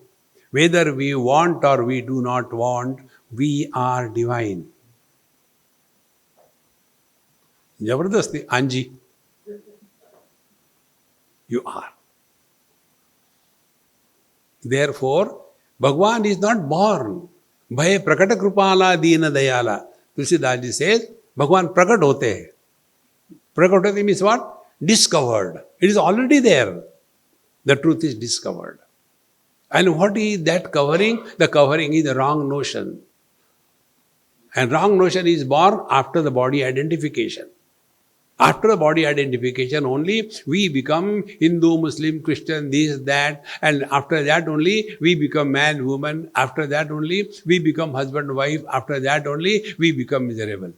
whether we want or we do not want, we are divine. Jabardasti, Anji, you are. Therefore, Bhagavan is not born. Bhaya prakata krupala dina dayala. Tulsidaji says, Bhagavan prakat hote hai. Prakat hote means what? Discovered. It is already there. The truth is discovered. And what is that covering? The covering is the wrong notion. And wrong notion is born after the body identification. After the body identification only, we become Hindu, Muslim, Christian, this, that, and after that only, we become man, woman. After that only, we become husband, wife. After that only, we become miserable.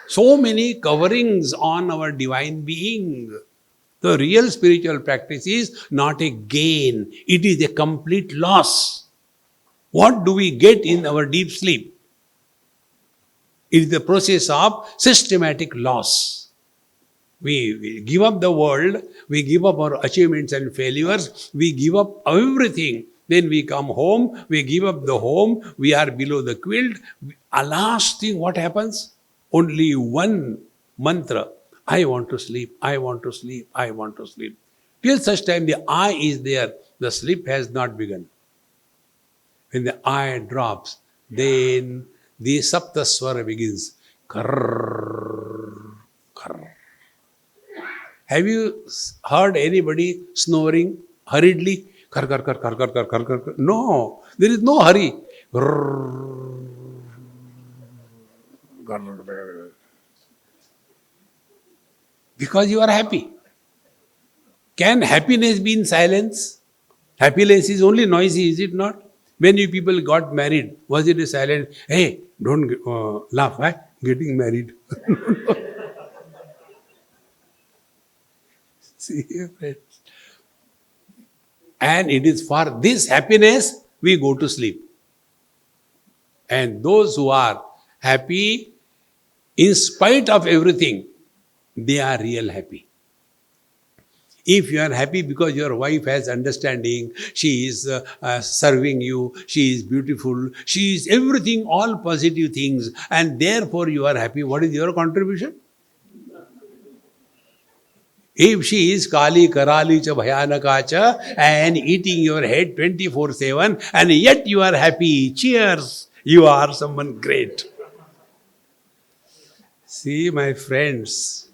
So many coverings on our divine being. The real spiritual practice is not a gain. It is a complete loss. What do we get in our deep sleep? It is the process of systematic loss. We give up the world, we give up our achievements and failures, we give up everything. Then we come home, we give up the home, we are below the quilt. Last thing, what happens? Only one mantra. I want to sleep, I want to sleep, I want to sleep. Till such time the I is there, the sleep has not begun. When the I drops, then the Saptaswara begins. Karr, karr. Have you heard anybody snoring hurriedly? Kar, kar, kar, kar, kar, kar, kar, kar. No, there is no hurry. Because you are happy. Can happiness be in silence? Happiness is only noisy, is it not? When you people got married, was it a silent? Hey, don't laugh, eh? Getting married. See, friends. And it is for this happiness we go to sleep. And those who are happy in spite of everything, they are real happy. If you are happy because your wife has understanding, she is serving you, she is beautiful, she is everything, all positive things, and therefore you are happy, what is your contribution? If she is Kali, Karali, cha Bhayanaka cha, and eating your head 24/7, and yet you are happy, cheers, you are someone great. See, my friends,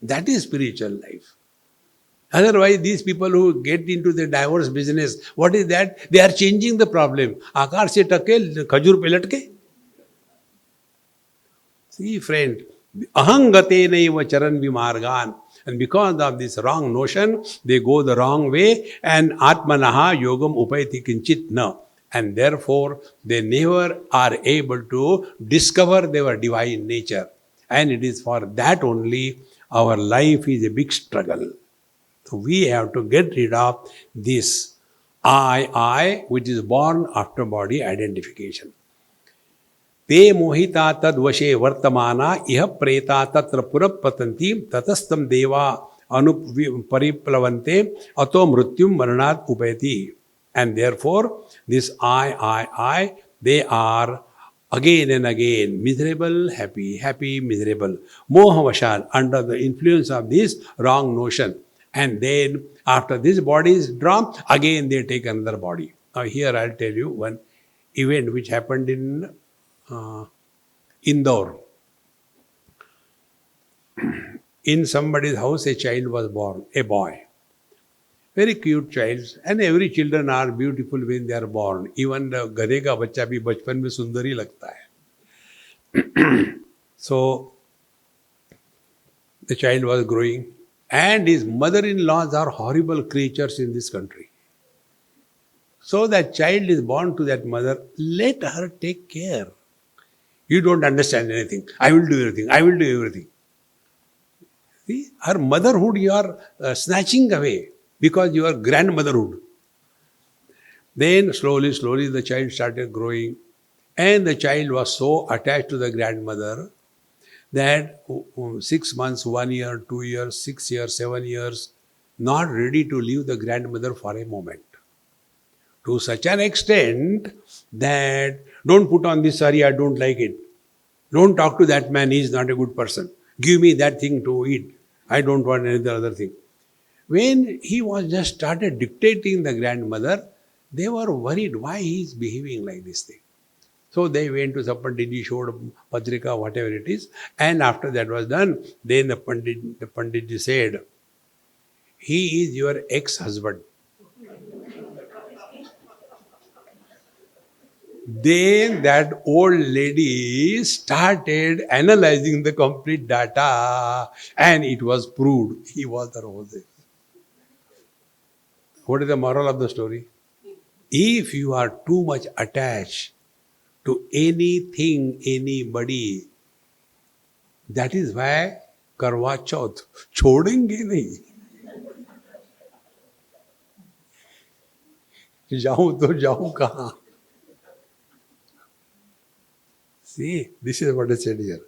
that is spiritual life. Otherwise, these people who get into the divorce business, what is that? They are changing the problem. Akar se takke, khajur pe latke. See, friend, ahangate naiva charan vimargan. And because of this wrong notion, they go the wrong way, and atmanaha yogam upayati kinchit na. And therefore, they never are able to discover their divine nature. And it is for that only our life is a big struggle. So we have to get rid of this I, which is born after body identification. Te mohita tad vashe vartamana iha preta tatra purapatanti tatastam deva pariplavante ato mrutyum maranat upayati. And therefore, this I, they are again and again miserable, happy, happy, miserable. Mohavashan, under the influence of this wrong notion. And then after this body is drawn, again they take another body. Now here I'll tell you one event which happened in Indore. In somebody's house a child was born, a boy. Very cute child, and every children are beautiful when they are born. Even the gadhe ka bachcha bhi bachpan mein sundar hi lagta hai. So the child was growing, and his mother-in-laws are horrible creatures in this country. So that child is born to that mother, let her take care. You don't understand anything. I will do everything. I will do everything. See, her motherhood you are snatching away because you are grandmotherhood. Then slowly the child started growing, and the child was so attached to the grandmother that 6 months, 1 year, 2 years, 6 years, 7 years, not ready to leave the grandmother for a moment. To such an extent that don't put on this sari, I don't like it. Don't talk to that man, he is not a good person. Give me that thing to eat. I don't want any other thing. When he was just started dictating the grandmother, they were worried why he is behaving like this thing. So they went to some Panditji, showed Patrika, whatever it is, and after that was done, then the Panditji said, he is your ex-husband. Then that old lady started analyzing the complete data, and it was proved he was the rose. What is the moral of the story? If you are too much attached to anything, anybody, that is why Karwa Chauth, छोड़ेंगे नहीं. जाऊं तो जाऊं कहाँ? See, this is what is said here.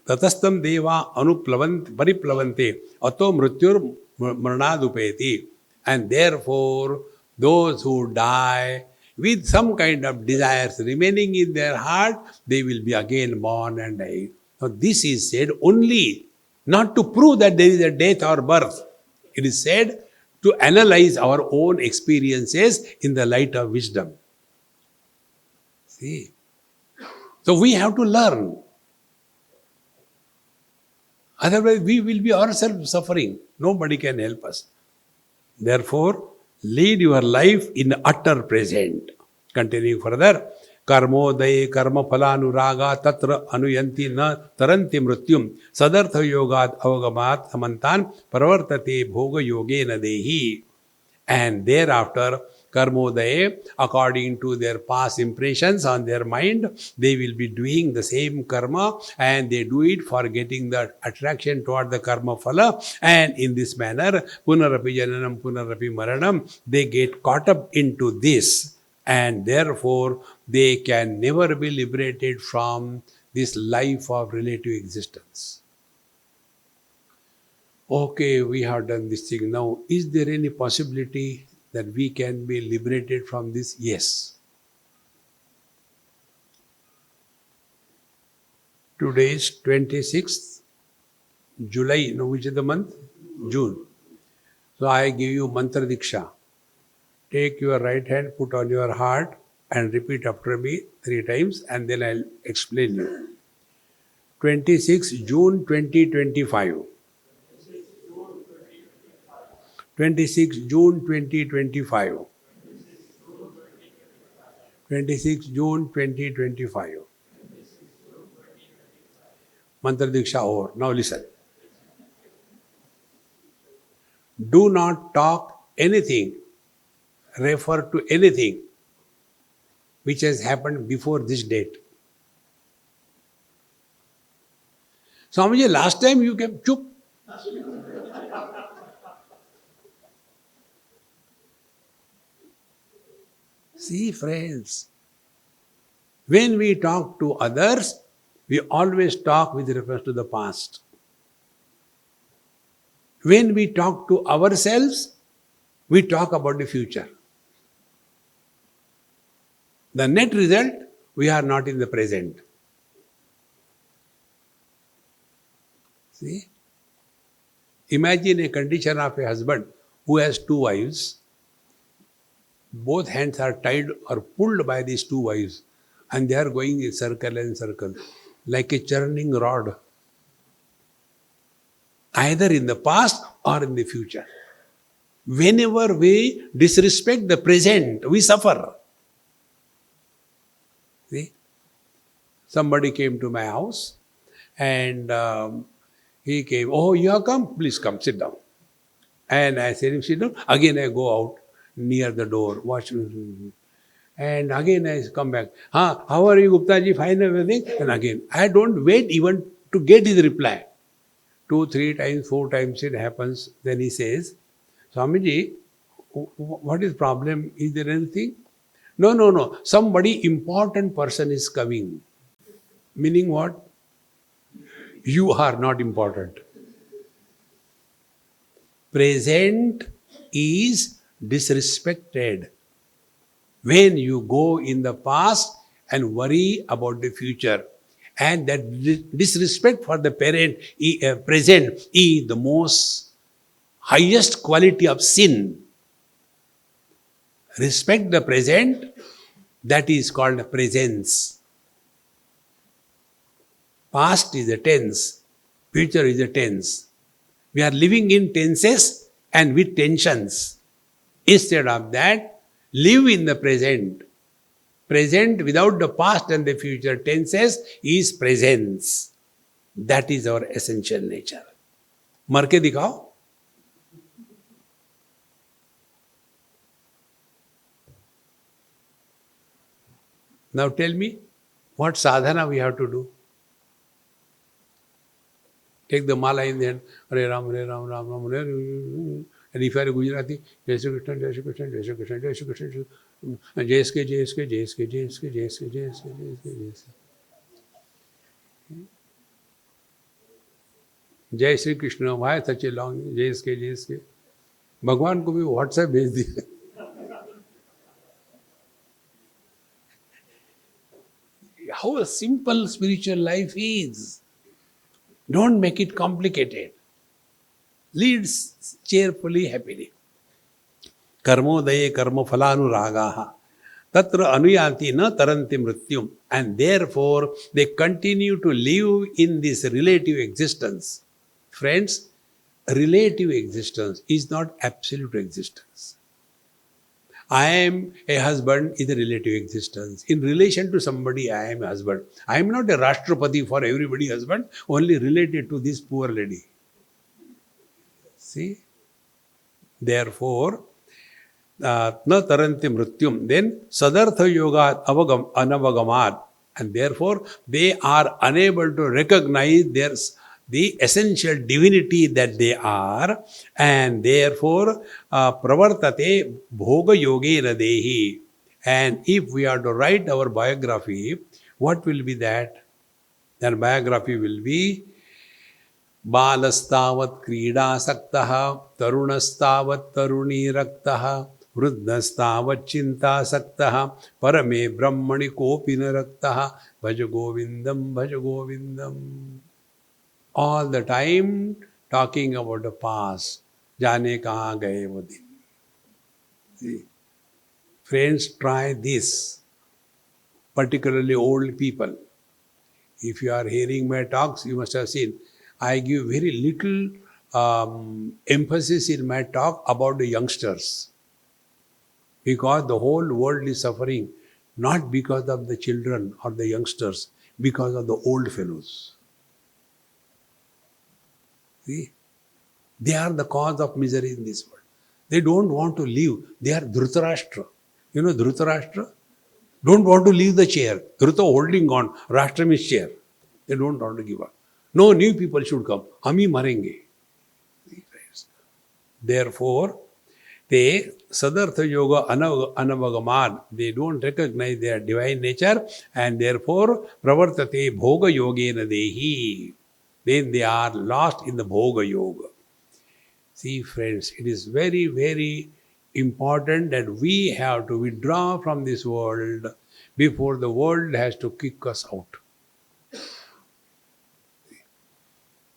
Tatastam deva pariplavante ato mrityur maranadupeti. And therefore, those who die with some kind of desires remaining in their heart, they will be again born and die. Now this is said only not to prove that there is a death or birth. It is said to analyze our own experiences in the light of wisdom. See? So we have to learn. Otherwise we will be ourselves suffering. Nobody can help us. Therefore, lead your life in utter present. Continuing further, कर्मोदये कर्मफलानुरागा तत्र अनुयन्ति न तरन्ति मृत्युम सदर्थ योगाद अवगमात समन्तान प्रवर्तते भोग योगेन देहि. And thereafter, karmodaya, according to their past impressions on their mind, they will be doing the same karma, and they do it for getting the attraction toward the karma phala. And in this manner, punarapi jananam, punarapi maranam, they get caught up into this, and therefore they can never be liberated from this life of relative existence. Okay, we have done this thing. Now, is there any possibility that we can be liberated from this? Yes. Today is 26th July. No, which is the month? June. So I give you mantra diksha. Take your right hand, put on your heart, and repeat after me 3 times, and then I'll explain you. 26 June 2025. 26 June 2025. 26 June 2025. Mantra Diksha over. Now listen. Do not talk anything, refer to anything which has happened before this date. Swamiji, last time you came, chup. See, friends, when we talk to others, we always talk with reference to the past. When we talk to ourselves, we talk about the future. The net result, we are not in the present. See? Imagine a condition of a husband who has 2 wives. Both hands are tied or pulled by these 2 wives, and they are going in circle and circle like a churning rod, either in the past or in the future. Whenever we disrespect the present, we suffer. See? Somebody came to my house and he came, oh, you have come? Please come, sit down. And I said, sit down. Again I go out near the door, watch. And again I come back. How are you, Gupta ji? Fine, everything? And again, I don't wait even to get his reply. 2, 3 times, 4 times it happens. Then he says, Swamiji, what is problem? Is there anything? No. Somebody important person is coming. Meaning what? You are not important. Present is disrespected when you go in the past and worry about the future. And that disrespect for the present is the most highest quality of sin. Respect the present, that is called presence. Past is a tense, future is a tense. We are living in tenses and with tensions. Instead of that, live in the present. Present without the past and the future tenses is presence. That is our essential nature. मर के दिखाओ. Now tell me, what sadhana we have to do? Take the mala in the hand, Hare Ram, Hare Ram, Ram Ram, Hare Ram. And if you are a Gujarati, Jai Shri Krishna, Jai Shri Krishna, Jai Shri Krishna, Jai Shri Krishna, Jai Shri Jai Shri Jai Shri Jai Shri Jai Shri Jai Shri Jai Shri. जय Shri Krishna. Why such a long जय इसके भगवान को भी WhatsApp भेज दिया. How a simple spiritual life is. Don't make it complicated. Lead cheerfully, happily. Karmodaya karma phalanuragaha tatra anuyanti na taranti mrityum. And therefore, they continue to live in this relative existence. Friends, relative existence is not absolute existence. I am a husband is a relative existence. In relation to somebody, I am a husband. I am not a Rashtrapati for everybody husband, only related to this poor lady. See? Therefore, na taranti mrityum, then sadartha yoga anavagamad, and therefore they are unable to recognize the essential divinity that they are, and therefore pravartate bhoga yogena dehi. And if we are to write our biography, what will be that? Then biography will be बालस्तावत् क्रीडासक्तः तरुणस्तावत् तरुणीरक्तः वृद्धस्तावत् चिन्तासक्तः परमे ब्रह्मणि कोऽपि न रक्तः भज गोविन्दं भज गोविन्दम्. All the time talking about the past. जाने कहाँ गए वो दिन. See? Friends, try this. Particularly old people. If you are hearing my talks, you must have seen, I give very little emphasis in my talk about the youngsters. Because the whole world is suffering, not because of the children or the youngsters, because of the old fellows. See? They are the cause of misery in this world. They don't want to leave. They are Dhritarashtra. You know Dhritarashtra? Don't want to leave the chair. Dhrita holding on. Rashtra means chair. They don't want to give up. No new people should come. Hum hi marenge. Therefore, they sadartha yoga anavagamad. They don't recognize their divine nature, and therefore pravartate bhoga yogena dehi. Then they are lost in the bhoga yoga. See, friends, it is very, very important that we have to withdraw from this world before the world has to kick us out.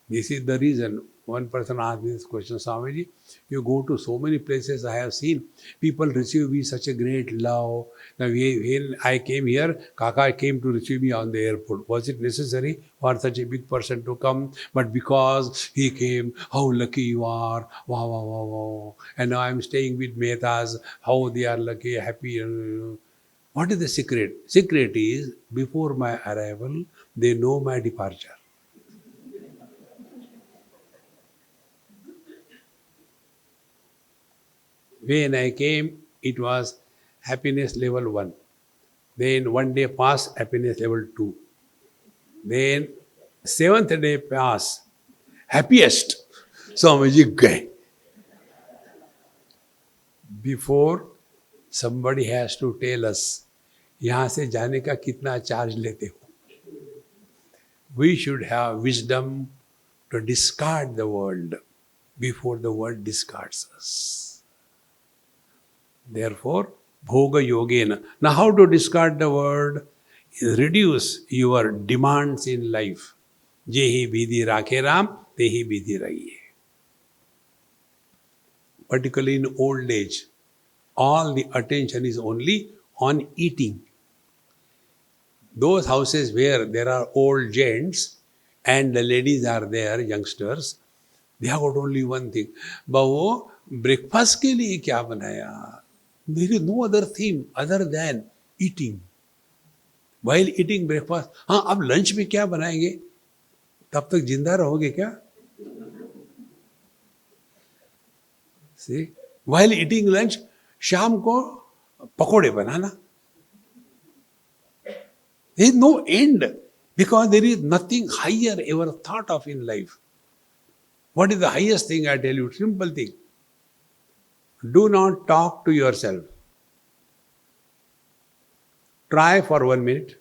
This is the reason. One person asked me this question, Swamiji, you go to so many places, I have seen people receive me such a great love. Now, when I came here, Kaka came to receive me on the airport. Was it necessary for such a big person to come? But because he came, how lucky you are. Wow, wow, wow, wow. And now I am staying with Mehtas, how they are lucky, happy. What is the secret? Secret is, before my arrival, they know my departure. When I came, it was happiness level 1. Then one day passed, happiness level 2. Then 7th day passed, happiest. Swamiji gay. Before somebody has to tell us, यहाँ से जाने का कितना charge लेते हो. We should have wisdom to discard the world before the world discards us. Therefore, bhoga yogena. Now, how to discard the word? Reduce your demands in life. Jehi bidhi rakhe ram, tehi bidhi rahiye. Particularly in old age, all the attention is only on eating. Those houses where there are old gents and the ladies are there, youngsters, they have got only one thing. Babu, breakfast के लिए क्या बनाया? There is no other theme other than eating. While eating breakfast, हाँ अब lunch में क्या बनाएंगे? तब तक जिंदा रहोगे क्या? See, while eating lunch, शाम को पकोड़े बनाना. There is no end because there is nothing higher ever thought of in life. What is the highest thing I tell you? Simple thing. Do not talk to yourself. Try for 1 minute.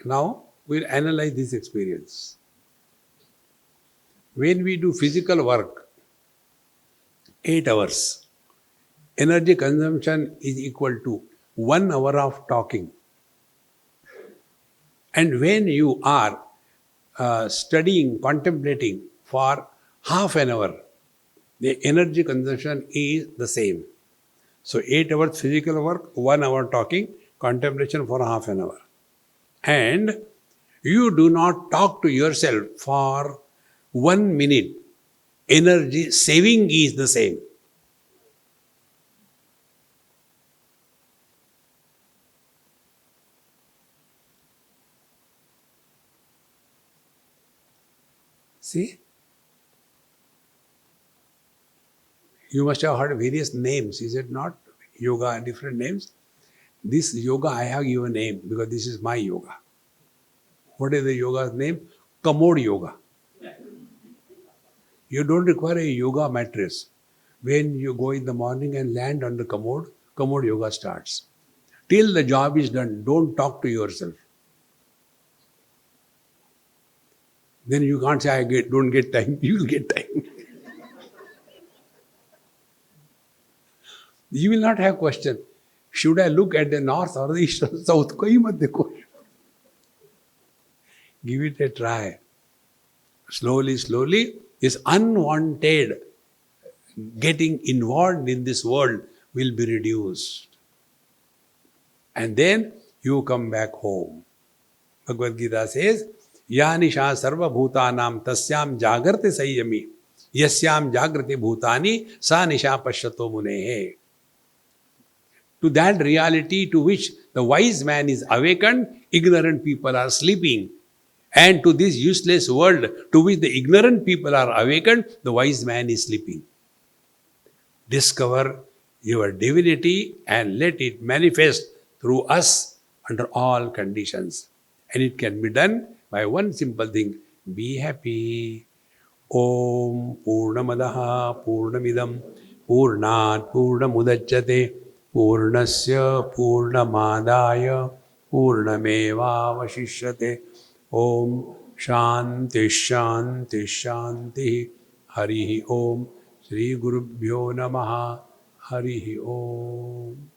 Now, we'll analyze this experience. When we do physical work, 8 hours, energy consumption is equal to 1 hour of talking. And when you are studying, contemplating for half an hour, the energy consumption is the same. So 8 hours physical work, 1 hour talking, contemplation for half an hour. And you do not talk to yourself for 1 minute. Energy saving is the same. See? You must have heard various names, is it not? Yoga, different names. This yoga I have given a name because this is my yoga. What is the yoga's name? Commode yoga. You don't require a yoga mattress. When you go in the morning and land on the commode yoga starts. Till the job is done, don't talk to yourself. Then you can't say, don't get time. You will get time. You will not have question. Should I look at the north or the east or the south? Koi mat dekho. Give it a try. Slowly, slowly, this unwanted getting involved in this world will be reduced. And then you come back home. Bhagavad Gita says, Ya nisha sarva bhutanam tasyam jagrate sayyami yasyam jagrate bhutani sa nisha pashyato munehe. To that reality to which the wise man is awakened, ignorant people are sleeping. And to this useless world to which the ignorant people are awakened, the wise man is sleeping. Discover your divinity and let it manifest through us under all conditions. And it can be done by one simple thing. Be happy. Om Purnamadaha Purnamidam Purnat Purnamudachyate Purnasya Purnamadaya Purnameva Vashishyate. Om Shanti Shanti Shanti. Harihi Om. Shri Gurubhyo Namaha. Harihi Om.